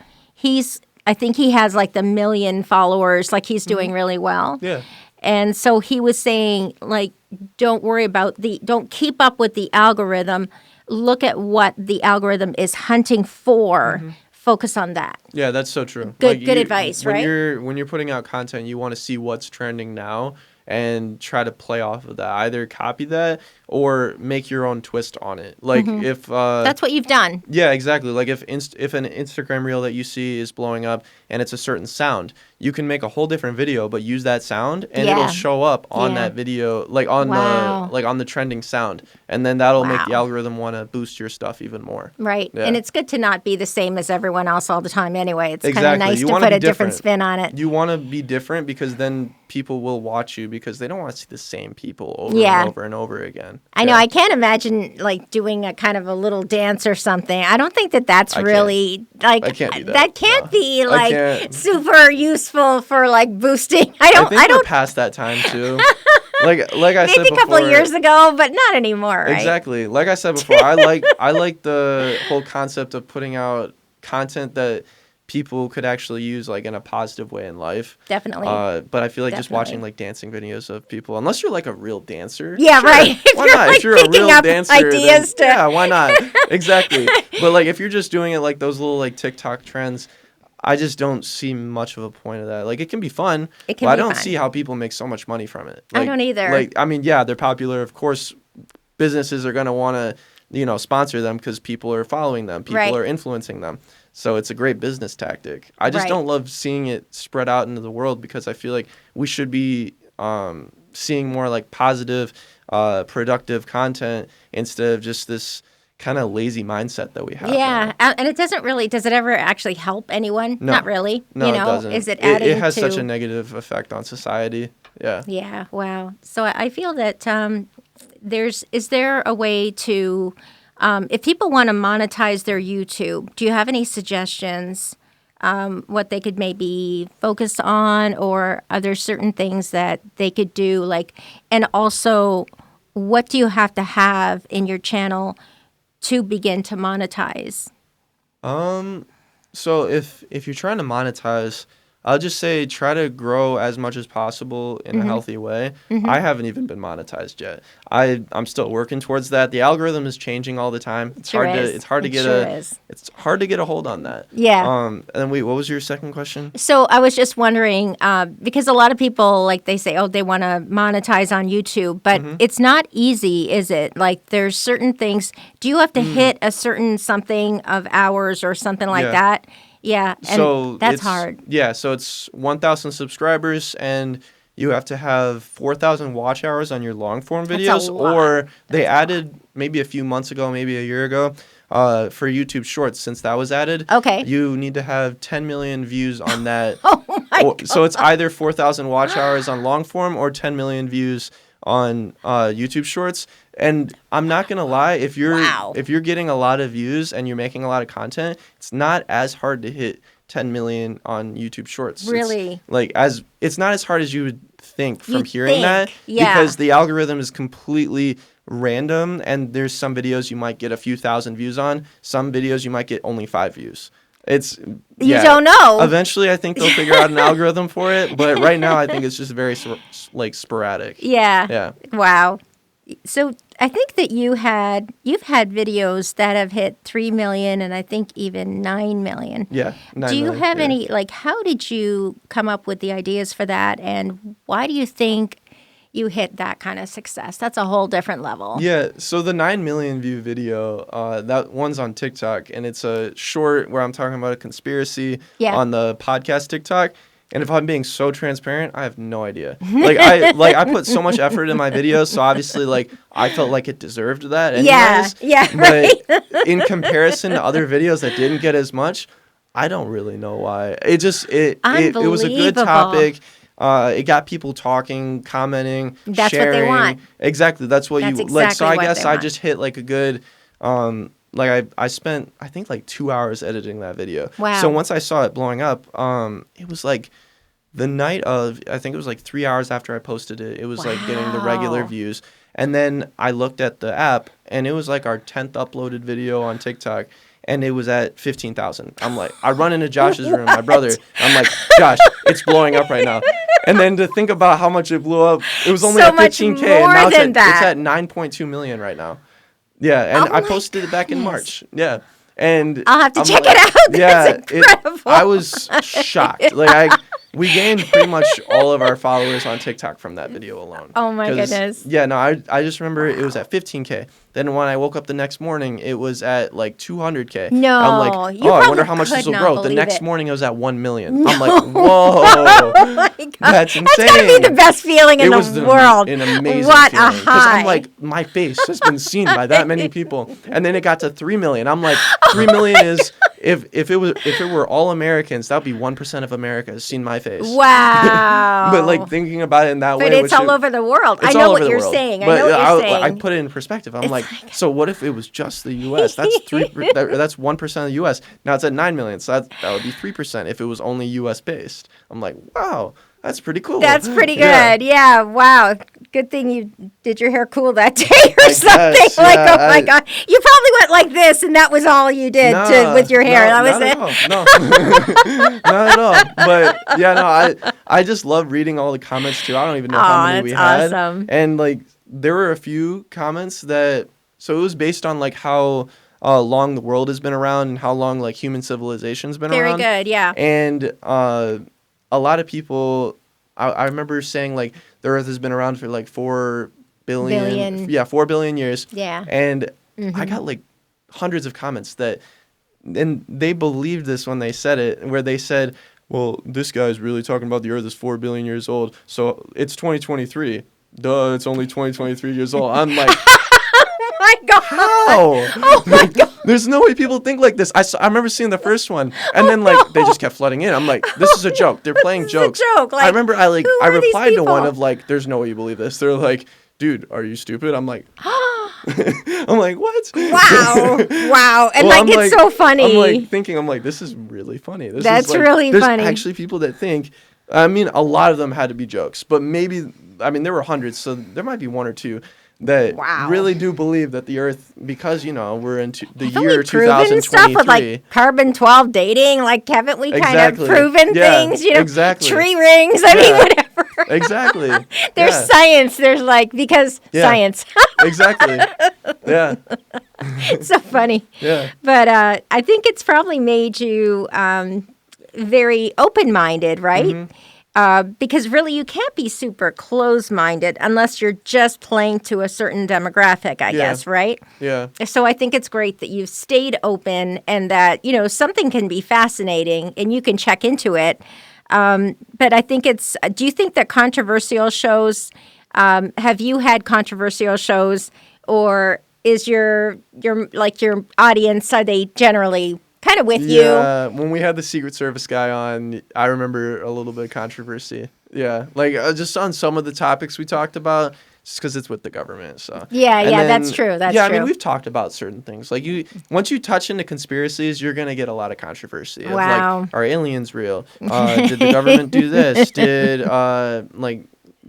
I think he has like the 1 million followers. Like, he's doing really well. Yeah. And so he was saying, like, don't worry about don't keep up with the algorithm. Look at what the algorithm is hunting for. Focus on that. Yeah, that's so true. Good advice, when right? you're putting out content, you want to see what's trending now and try to play off of that. Either copy that or make your own twist on it. Like if That's what you've done. yeah, exactly. Like if an Instagram reel that you see is blowing up and it's a certain sound, you can make a whole different video but use that sound and it'll Yeah. show up on Yeah. that video like on Wow. the trending sound. And then that'll make the Wow. algorithm want to boost your stuff even more. Right. Yeah. And it's good to not be the same as everyone else all the time anyway. It's kind of Exactly. nice You to wanna put be a different different. spin on it. You want to be different because then people will watch you because they don't want to see the same people over Yeah. and over and over again. I know. I can't imagine like doing a kind of a little dance or something. I don't think that that's I really like I can't do that. can't No. be I like can't. super useful for like boosting. I think we're past that time too. like I said maybe a couple before, of years ago, but not anymore. Right? Exactly. Like I said before, I like the whole concept of putting out content that people could actually use like in a positive way in life. Definitely. But I feel like just watching Definitely. like dancing videos of people, unless you're like a real dancer. Yeah, sure, right. If Why you're, not? like, If you're a picking real up dancer, ideas to- yeah, why not? Exactly. But like if you're just doing it like those little like TikTok trends, I just don't see much of a point of that. Like it can be fun, It can but I be don't fun. see how people make so much money from it. I Like, don't either. Like I mean, yeah, they're popular. Of course, businesses are gonna want to sponsor them because people are following them, people Right. are influencing them. So it's a great business tactic. I just Right. don't love seeing it spread out into the world because I feel like we should be seeing more like positive, productive content instead of just this kind of lazy mindset that we have. Yeah, now. and it doesn't really. Does it ever actually help anyone? No. Not really. No, you know, it doesn't. Is it adding It has to? such a negative effect on society. Yeah. Yeah. Wow. So I feel that is there a way to, if people want to monetize their YouTube, do you have any suggestions? What they could maybe focus on, or are there certain things that they could do? Like, and also, what do you have to have in your channel to begin to monetize? So if you're trying to monetize, I'll just say try to grow as much as possible in a healthy way. I haven't even been monetized yet. I'm still working towards that. The algorithm is changing all the time. It's Sure hard is. to it's hard to get a hold on that. Yeah. And then wait, what was your second question? So I was just wondering, because a lot of people, like they say, oh, they want to monetize on YouTube, but it's not easy, is it? Like there's certain things. Do you have to hit a certain something of hours or something like Yeah. that? Yeah, and So that's it's hard. Yeah, so it's 1,000 subscribers and you have to have 4,000 watch hours on your long form That's a videos, lot. or they added maybe a few months ago, maybe a year ago, for YouTube Shorts. Since that was added, Okay. you need to have 10 million views on that. Oh my God. So it's either 4,000 watch hours on long form or 10 million views on YouTube Shorts. And I'm not gonna lie, if you're getting a lot of views and you're making a lot of content, it's not as hard to hit 10 million on YouTube Shorts. Really? It's not as hard as you would think from You'd hearing think, that, yeah. because the algorithm is completely random, and there's some videos you might get a few thousand views on, some videos you might get only 5 views. You don't know. Eventually, I think they'll figure out an algorithm for it, but right now, I think it's just very sporadic. Yeah. Yeah. Wow. So I think that you've had videos that have hit 3 million and I think even 9 million. Yeah. Do you have yeah. any, like, how did you come up with the ideas for that? And why do you think you hit that kind of success? That's a whole different level. Yeah, so the 9 million view video, that one's on TikTok, and it's a short where I'm talking about a conspiracy on the podcast TikTok. And if I'm being so transparent, I have no idea. I put so much effort in my videos, so obviously I felt like it deserved that anyways. Yeah, right. But in comparison to other videos that didn't get as much, I don't really know why. It was a good topic. It got people talking, commenting, That's sharing. what they want. Exactly. That's what That's you like. So exactly I what guess they I want. just hit like a good I spent I think like 2 hours editing that video. Wow. So once I saw it blowing up, it was like the night of, I think it was like 3 hours after I posted it. It was like getting the regular Wow. views. And then I looked at the app and it was like our 10th uploaded video on TikTok. and it was at 15,000. I'm like, I run into Josh's room, my brother. I'm like, Josh, it's blowing up right now. And then to think about how much it blew up, it was only So at much 15K, more and now than that. it's at 9.2 million right now. Yeah, and Oh I my posted it back in goodness. March. Yeah. And I'll have to I'm check like, it out. That's incredible. I was shocked. We gained pretty much all of our followers on TikTok from that video alone. Oh my goodness. Yeah, no, I just remember it was at 15K. Then when I woke up the next morning, it was at like 200K. No, I'm like, you I wonder probably how much this could will not grow. The believe next it. morning, it was at 1 million. No. I'm like, whoa, Oh my God. that's insane. That's gotta be the best feeling in It was the world. an amazing What feeling. a 'Cause high. I'm like, my face has been seen by that many people. And then it got to 3 million. I'm like, 3 million is, if it were all Americans, that would be 1% of America has seen my face. Wow. But like thinking about it in that way. But it's all over the world. I It's know all what over the you're world. saying. I But know what you're saying. I put it in perspective. I'm like, so what if it was just the U.S.? That's that's 1% of the U.S. Now it's at 9 million, so that would be 3% if it was only U.S. based. I'm like, wow, that's pretty cool. That's pretty Yeah. good. Yeah. Wow. Good thing you did your hair cool that day or I something. guess, Like, yeah, oh my God. You probably went like this and that was all you did with your hair. That was it. No, not at all. But yeah, no, I just love reading all the comments too. I don't even know how many we had. Awesome. And like there were a few comments so it was based on like how long the world has been around and how long like human civilization's been Very around. good. Yeah. And a lot of people, I remember saying like the Earth has been around for like 4 billion. Yeah, 4 billion years. Yeah. And I got like hundreds of comments and they believed this when they said it, where they said, well, this guy's really talking about the Earth is 4 billion years old, so it's 2023. Duh, it's only 2023 years old. I'm like, Oh my God. how? Oh my God. There's no way people think like this. I remember seeing the first one, and then like they just kept flooding in. I'm like, this is a joke. They're playing jokes. It's a joke. Like, I remember I who are these replied to one people? of like, there's no way you believe this. They're like, dude, are you stupid? I'm like, I'm like, what? Wow. Wow. And Well, like, it's so funny. I'm like, this is really funny. That's really there's funny. actually people that think, I mean, a lot of them had to be jokes, but maybe, I mean, there were hundreds, so there might be one or two that Wow. really do believe that the Earth, because, you know, we're into the Haven't year we proven stuff 2023. with like carbon-12 dating? Like, haven't we kind Exactly. of proven Yeah, things? You know, exactly. tree rings. I mean, Yeah. whatever. Exactly. There's Yeah. science. There's like, because Yeah. science. Exactly. Yeah. It's so funny. Yeah. But I think it's probably made you very open-minded, right? Mm-hmm. Because really, you can't be super close-minded unless you're just playing to a certain demographic, I guess, right? Yeah. So I think it's great that you've stayed open and that, you know, something can be fascinating and you can check into it. But I think do you think that controversial shows, have you had controversial shows, or is your audience, are they generally kind of with you? Yeah, when we had the Secret Service guy on, I remember a little bit of controversy. Yeah, like just on some of the topics we talked about, just because it's with the government. So Yeah, And yeah, then- that's true. That's yeah, true. I mean, we've talked about certain things. Like once you touch into conspiracies, you're gonna get a lot of controversy. Of Wow. like, are aliens real? Did the government do this? Did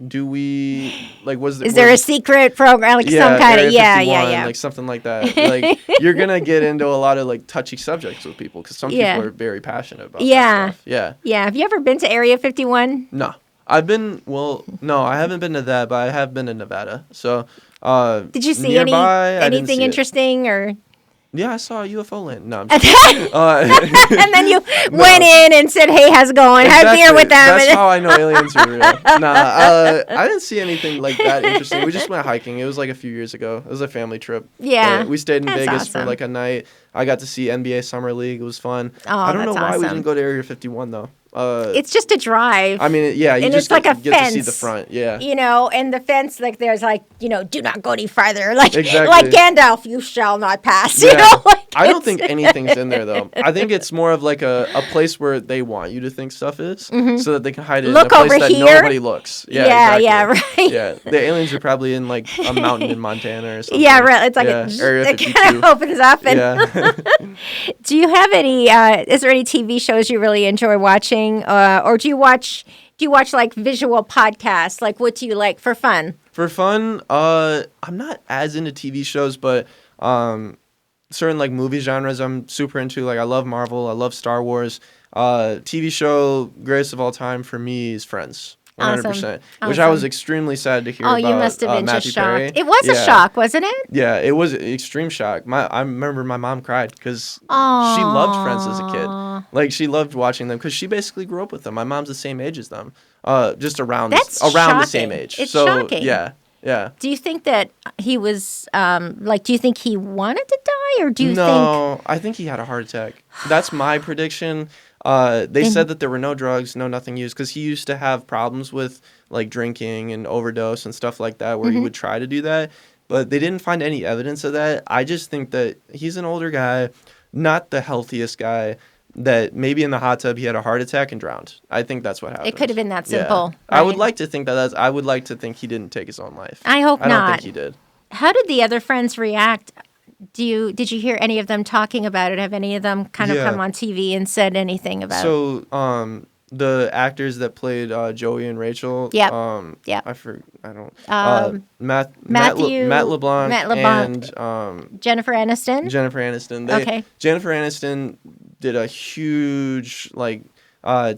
do we Is there a secret program, like some kind of Area 51, yeah. like something like that. Like you're gonna get into a lot of like touchy subjects with people because some Yeah. people are very passionate about Yeah. that stuff. Yeah. Yeah. Have you ever been to Area 51? No, I haven't been to that, but I have been to Nevada. So Did you see nearby, I didn't anything see it. interesting or? Yeah, I saw a UFO land. No, I'm just kidding. And then you went in and said, "Hey, how's it going? Have beer with them." That's and- how I know aliens are real. Nah, I didn't see anything like that interesting. We just went hiking. It was like a few years ago. It was a family trip. Yeah, We stayed in that's Vegas for awesome. like a night. I got to see NBA Summer League. It was fun. Oh, I don't know that's why we awesome. didn't go to Area 51 though. It's just a drive. I mean, yeah, you and just it's like a get to see the fence, front. Yeah. You know, and the fence, like, there's like, you know, do not go any farther. Like, Exactly. like Gandalf, you shall not pass. Yeah. You know, like, I don't it's- think anything's in there though. I think it's more of like a place where they want you to think stuff is, so that they can hide it Look in a place over that here. nobody looks. Yeah, Yeah, exactly. yeah, right. Yeah, the aliens are probably in like a mountain in Montana or something. Yeah, right. It's like Area it 52. kind of opens up. And Yeah. do you have any? Is there any TV shows you really enjoy watching, or do you watch like visual podcasts? Like, what do you like for fun? For fun, I'm not as into TV shows, but certain like movie genres I'm super into. Like I love Marvel, I love Star Wars. TV show greatest of all time for me is Friends. 100%. Which I was extremely sad to hear about. You must have been Matthew just shocked. Perry. It was a shock, wasn't it? Yeah, it was an extreme shock. I remember my mom cried because she loved Friends as a kid. Like she loved watching them because she basically grew up with them. My mom's the same age as them, just around the same age. It's shocking. Yeah. Yeah. Do you think that he was do you think he wanted to die, or do you think? No, I think he had a heart attack. That's my prediction. They said that there were no drugs, nothing used, because he used to have problems with like drinking and overdose and stuff like that, where he would try to do that, but they didn't find any evidence of that. I just think that he's an older guy, not the healthiest guy. That maybe in the hot tub he had a heart attack and drowned. I think that's what happened. It could have been that simple. Yeah. Right? I would like to think that. I would like to think he didn't take his own life. I hope not. I don't think he did. How did the other friends react? Did you hear any of them talking about it? Have any of them kind of come on TV and said anything about it? So, the actors that played Joey and Rachel. Yep. Matt LeBlanc and Jennifer Aniston. Jennifer Aniston did a huge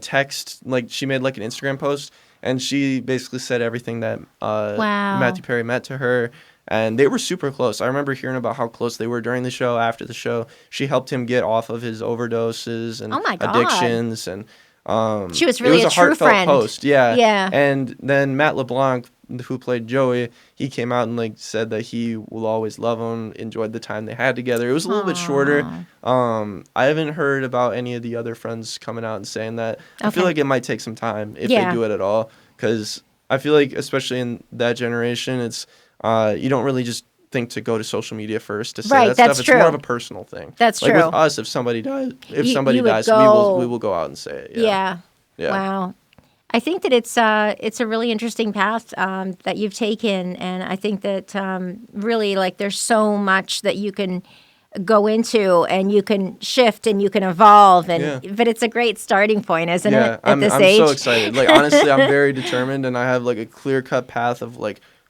text, like she made like an Instagram post, and she basically said everything that Matthew Perry meant to her. And they were super close. I remember hearing about how close they were during the show, after the show. She helped him get off of his overdoses and addictions. And she was really a true friend. Post. Yeah. And then Matt LeBlanc, who played Joey, he came out and said that he will always love him, enjoyed the time they had together. It was a little bit shorter. I haven't heard about any of the other friends coming out and saying that. I feel like it might take some time if they do it at all, because I feel like, especially in that generation, it's you don't really just think to go to social media first to say that stuff. It's more of a personal thing. That's true. Like with us, if somebody dies, we will go out and say it. Yeah. Wow. I think that it's a really interesting path that you've taken, and I think that really there's so much that you can go into, and you can shift and you can evolve, but it's a great starting point, isn't it? At this age, I'm so excited. Honestly, I'm very determined, and I have a clear-cut path of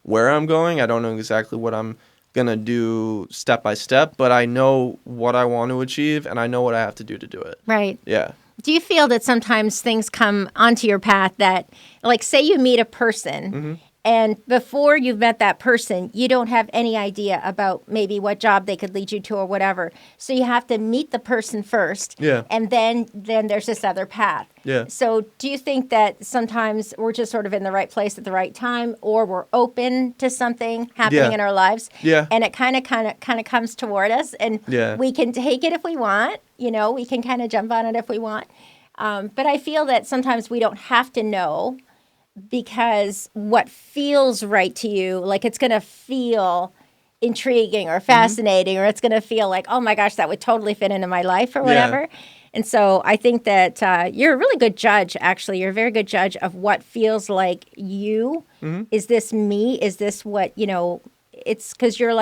where I'm going. I don't know exactly what I'm gonna do step by step, but I know what I want to achieve, and I know what I have to do it. Right. Yeah. Do you feel that sometimes things come onto your path that, say you meet a person, and before you've met that person, you don't have any idea about maybe what job they could lead you to or whatever. So you have to meet the person first, and then there's this other path. Yeah. So do you think that sometimes we're just sort of in the right place at the right time, or we're open to something happening in our lives? Yeah. And it kind of comes toward us, and we can take it if we want. We can kind of jump on it if we want. But I feel that sometimes we don't have to know, because what feels right to you, it's going to feel intriguing or fascinating, or it's going to feel like, oh my gosh, that would totally fit into my life or whatever. And so I think that you're a really good judge, actually. You're a very good judge of what feels like you. Is this me? Is this what, it's because you're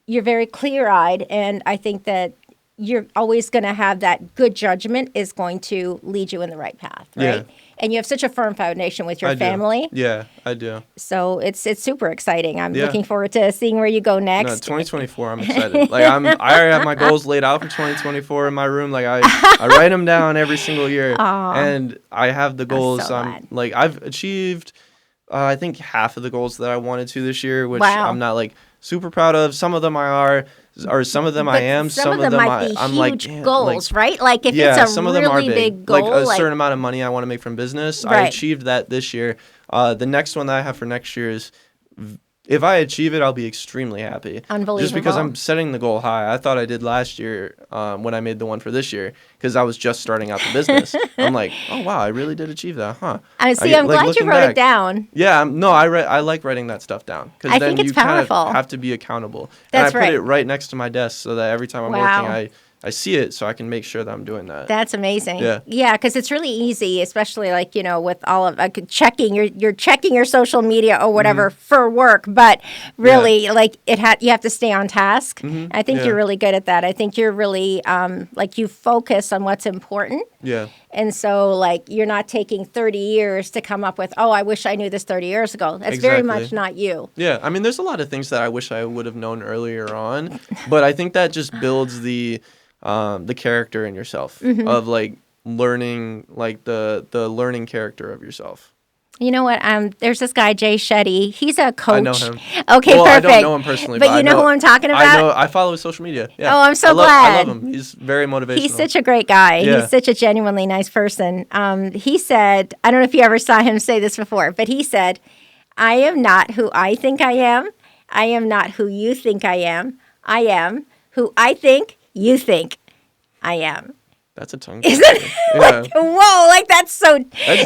very clear-eyed, and I think that you're always going to have that good judgment is going to lead you in the right path, right? Yeah. And you have such a firm foundation with your family. Yeah, I do. So it's super exciting. I'm looking forward to seeing where you go next. No, 2024, I'm excited. I already have my goals laid out for 2024 in my room. I write them down every single year. Aww. And I have the goals. I've achieved, I think, half of the goals that I wanted to this year, which I'm not super proud of. Some of them I are. Or some of them I am. Some of them might be I'm huge goals, right? If it's some a of them really are big goal, a certain amount of money I want to make from business. Right. I achieved that this year. The next one that I have for next year is, if I achieve it, I'll be extremely happy. Unbelievable. Just because I'm setting the goal high. I thought I did last year when I made the one for this year, because I was just starting out the business. I'm oh wow, I really did achieve that, huh? I'm glad you wrote it down. Yeah, I like writing that stuff down, because then you kind of have to be accountable. That's and I put it right next to my desk, so that every time I'm working, I see it, so I can make sure that I'm doing that. That's amazing. Yeah, because it's really easy, especially with all of checking you're checking your social media or whatever for work, but really you have to stay on task. I think you're really good at that. I think you're really you focus on what's important. Yeah. And so, like, you're not taking 30 years to come up with, oh, I wish I knew this 30 years ago. That's very much not you. Yeah, I mean, there's a lot of things that I wish I would have known earlier on, but I think that just builds the character in yourself of, like, learning, like, the learning character of yourself. You know what? There's this guy, Jay Shetty. He's a coach. I know him. Okay, well, perfect. I don't know him personally, but you know who I'm talking about? I know. I follow his social media. Yeah. Oh, I'm so glad. I love him. He's very motivational. He's such a great guy. Yeah. He's such a genuinely nice person. He said, I don't know if you ever saw him say this before, but he said, I am not who I think I am. I am not who you think I am. I am who I think you think I am. That's a tongue twister. Isn't it? Yeah. Whoa, like that's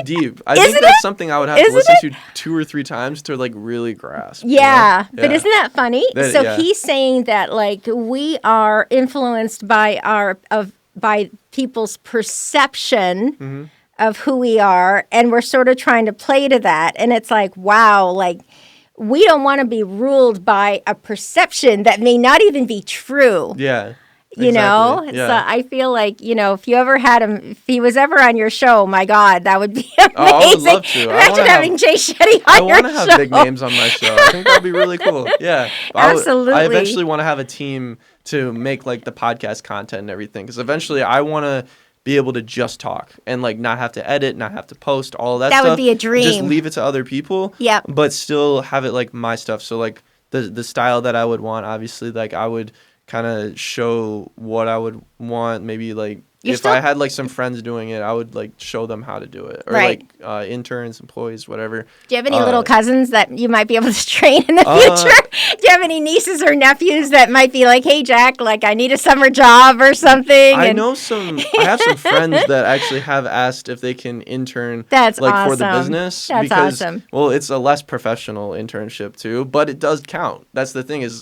deep. I think that's something I would have to listen to 2 or 3 times to, like, really grasp. Yeah, but isn't that funny? Yeah. He's saying that, like, we are influenced by by people's perception of who we are, and we're sort of trying to play to that. And it's like, wow, like, we don't want to be ruled by a perception that may not even be true. Yeah. You know, yeah. So I feel like, you know, if you ever had him, if he was ever on your show, my God, that would be amazing. Oh, I would love to. Imagine having Jay Shetty on your show. I want to have big names on my show. I think that'd be really cool. Yeah. Absolutely. I eventually want to have a team to make, like, the podcast content and everything, because eventually I want to be able to just talk and, like, not have to edit, not have to post, all of that stuff. That would be a dream. Just leave it to other people. Yep. But still have it, like, my stuff. So, like, the style that I would want, obviously, like, I would kind of show what I would want. Maybe, like, I had, like, some friends doing it, I would, like, show them how to do it. Or, right. like, interns, employees, whatever. Do you have any little cousins that you might be able to train in the future? Do you have any nieces or nephews that might be like, hey, Jack, like, I need a summer job or something? I have some friends that actually have asked if they can intern. That's like, awesome. for the business. That's because, awesome. Well, it's a less professional internship, too, but it does count. That's the thing is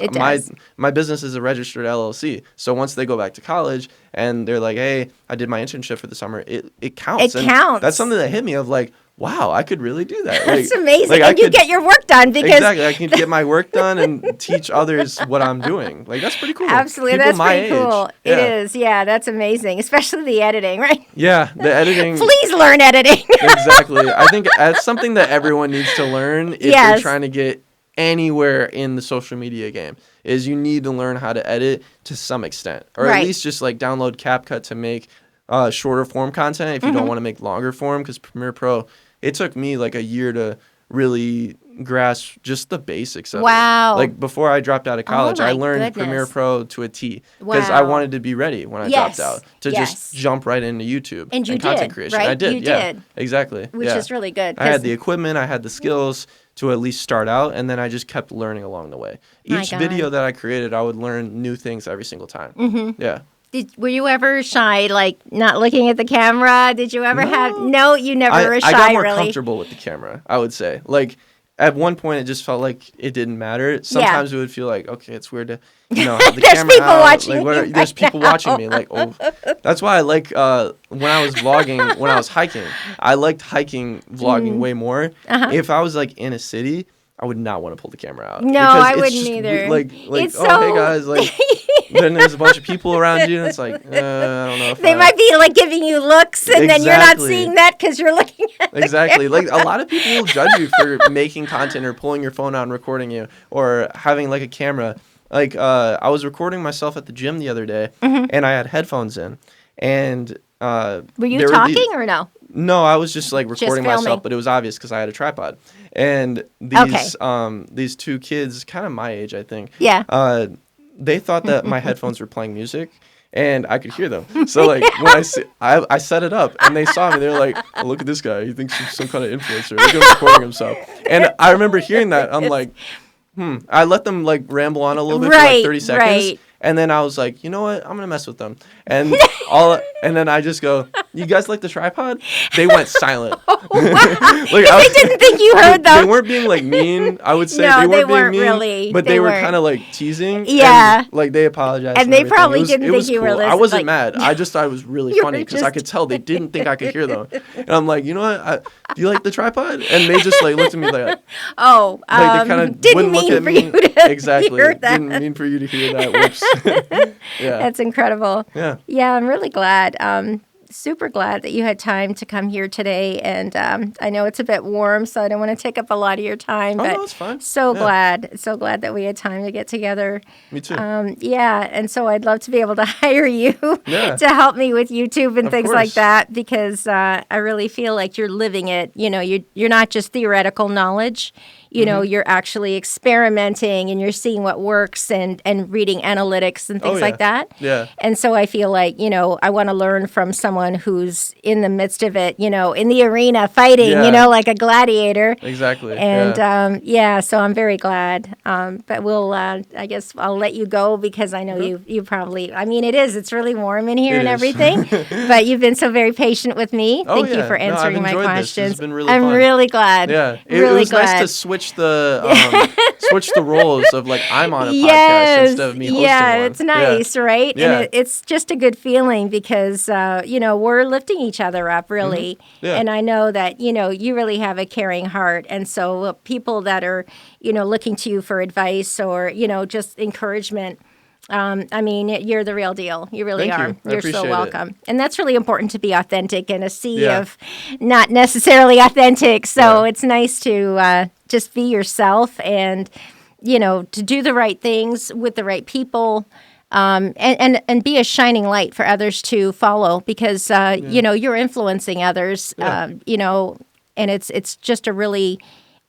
my business is a registered LLC. So once they go back to college and they're like, hey, I did my internship for the summer, it counts. It counts. That's something that hit me of, like, wow, I could really do that. That's like, amazing. Like, and you get your work done because... Exactly. I can get my work done and teach others what I'm doing. Like, that's pretty cool. Absolutely. People that's my pretty age. cool. Yeah. It is. Yeah, that's amazing. Especially the editing, right? Yeah, the editing. Please learn editing. Exactly. I think that's something that everyone needs to learn if they're trying to get anywhere in the social media game, is you need to learn how to edit to some extent. Or at least just, like, download CapCut to make shorter form content if you don't want to make longer form, because Premiere Pro, it took me, like, a year to really grasp just the basics of it. Like, before I dropped out of college, I learned Premiere Pro to a T because I wanted to be ready when I dropped out to just jump right into YouTube and content creation. Right? I did. You did. Exactly. Which is really good. I had the equipment, I had the skills to at least start out, and then I just kept learning along the way. Each video that I created, I would learn new things every single time. Yeah. Were you ever shy, like, not looking at the camera? Did you ever have... No, you never were shy, really. I got more comfortable with the camera, I would say. Like, at one point, it just felt like it didn't matter. Sometimes it would feel like, okay, it's weird to, have the camera people out. Watching like, there's people watching me. Like, oh, that's why I like when I was vlogging, when I was hiking. I liked hiking, vlogging way more. If I was, like, in a city, I would not want to pull the camera out. No, I wouldn't either. Like, hey guys, like, then there's a bunch of people around you, and it's like, I don't know. They might be, like, giving you looks, and then you're not seeing that because you're looking at the camera. Like, a lot of people will judge you for making content or pulling your phone out and recording you or having, like, a camera. Like, I was recording myself at the gym the other day, and I had headphones in, and were you talking or no? No, I was just, like, recording myself, but it was obvious because I had a tripod. And these 2 kids, kind of my age, I think. Yeah. They thought that my headphones were playing music, and I could hear them. So, like, when I set it up, and they saw me, they were like, oh, look at this guy. He thinks he's some kind of influencer. Look at him recording himself. And I remember hearing that. I'm like, I let them, like, ramble on a little bit for, like, 30 seconds. Right. And then I was like, you know what? I'm going to mess with them. And then I just go, you guys like the tripod? They went silent. Wow. They didn't think you heard them. They weren't being, like, mean, I would say. No, they weren't being mean, really. But they were kind of, like, teasing. Yeah. And, like, they apologized. And they probably didn't think you were listening. I wasn't mad. I just thought it was really funny because I could tell they didn't think I could hear them. And I'm like, you know what? Do you like the tripod? And they just, like, looked at me like, oh, like, they kind of didn't wouldn't look at me. Exactly. Didn't mean for you to hear that. Whoops. Yeah. That's incredible. Yeah. Yeah, I'm really glad. super glad that you had time to come here today. And I know it's a bit warm, so I don't want to take up a lot of your time. Oh, But no, it's fine. so glad that we had time to get together. Me too. Yeah, and so I'd love to be able to hire you Yeah. to help me with YouTube and Of things like course. that, because I really feel like you're living it. You know, you're not just theoretical knowledge. You know, you're actually experimenting and you're seeing what works and reading analytics and things like that. Yeah. And so I feel like, you know, I want to learn from someone who's in the midst of it, you know, in the arena fighting, Yeah. you know, like a gladiator. Exactly. And yeah. so I'm very glad. But we'll, I guess I'll let you go because I know you probably, I mean, it's really warm in here It and is. everything. But you've been so very patient with me. Oh, Thank you yeah. for No, I've answering my enjoyed this. This questions. has been really I'm fun. really glad. Yeah, it really was glad. nice to switch the roles of like I'm on a podcast Yes, instead of me hosting yeah, one. it's nice, right? Yeah. And it's just a good feeling because you know, we're lifting each other up, really. Yeah. And I know that, you know, you really have a caring heart, and so people that are, you know, looking to you for advice or, you know, just encouragement. I mean, you're the real deal. You really Thank are. you. I You're appreciate so it. welcome. And that's really important, to be authentic in a sea Yeah. of not necessarily authentic. So Yeah. it's nice to just be yourself and, you know, to do the right things with the right people. And be a shining light for others to follow, because you know, you're influencing others. Yeah. You know, and it's just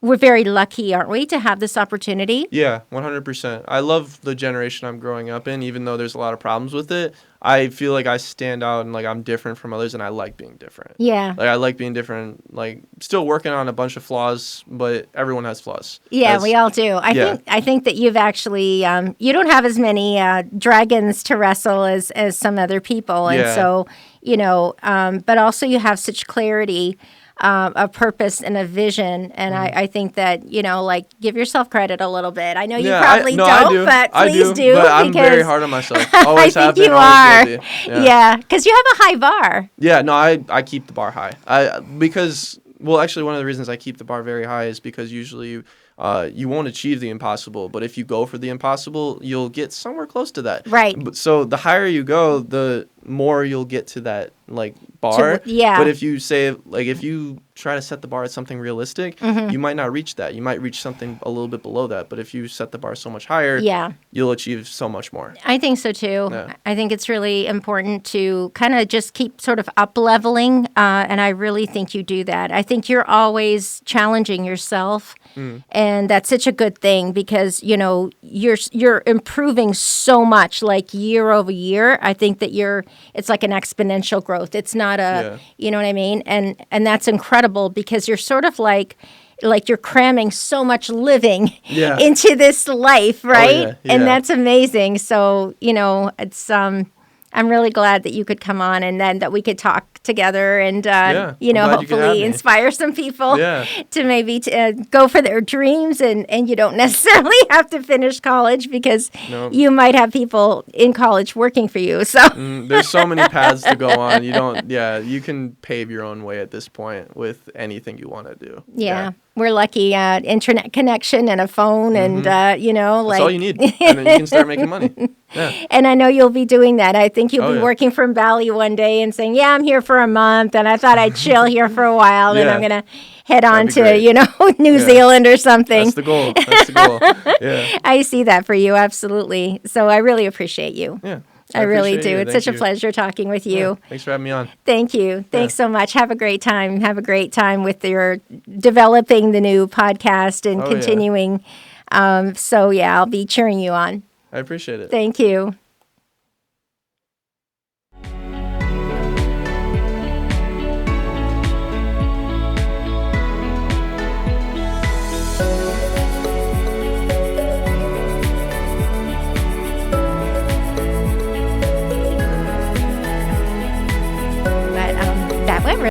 we're very lucky, aren't we, to have this opportunity? Yeah, 100%. I love the generation I'm growing up in, even though there's a lot of problems with it. I feel like I stand out and like I'm different from others, and I like being different. Yeah. Like I like being different. Like still working on a bunch of flaws, but everyone has flaws. Yeah, we all do. Yeah. I think that you've actually you don't have as many dragons to wrestle as some other people, and Yeah. so, you know, but also you have such clarity, a purpose and a vision, and I think that, you know, like, give yourself credit a little bit. I know you probably don't, I do. but I please do, but I'm very because hard on myself. I Always think have been, you always are. will be. Yeah, because you have a high bar. Yeah, no, I keep the bar high. Well, actually, one of the reasons I keep the bar very high is because usually you won't achieve the impossible, but if you go for the impossible, you'll get somewhere close to that. Right. So the higher you go, the more you'll get to that like bar. Yeah. But if you say like if you try to set the bar at something realistic, you might not reach that. You might reach something a little bit below that. But if you set the bar so much higher, Yeah. you'll achieve so much more. I think so too. Yeah. I think it's really important to kind of just keep sort of up leveling, and I really think you do that. I think you're always challenging yourself, and that's such a good thing, because, you know, you're improving so much, like year over year. I think that it's like an exponential growth. It's not you know what I mean, and that's incredible, because you're sort of like you're cramming so much living Yeah. into this life, right? yeah. And that's amazing. So, you know, it's I'm really glad that you could come on, and then that we could talk together and you know, I'm glad you could have hopefully me. inspire some people Yeah. to maybe go for their dreams, and you don't necessarily have to finish college, because Nope. you might have people in college working for you. So There's so many paths to go on. You can pave your own way at this point with anything you want to do. yeah. We're lucky, internet connection and a phone, and you know, That's like all you need. And then you can start making money. Yeah. And I know you'll be doing that. I think you'll Oh, be yeah. working from Bali one day and saying, "Yeah, I'm here for a month, and I thought I'd chill here for a while, and Yeah. I'm gonna head on be to, great. you know, New Yeah. Zealand or something." That's the goal. That's the goal. Yeah. I see that for you, absolutely. So I really appreciate you. Yeah. I really appreciate do. you. It's Thank such a you. pleasure talking with you. Yeah. Thanks for having me on. Thank you. Thanks so much. Have a great time. Have a great time with your developing the new podcast and Oh, yeah. continuing. So yeah, I'll be cheering you on. I appreciate it. Thank you.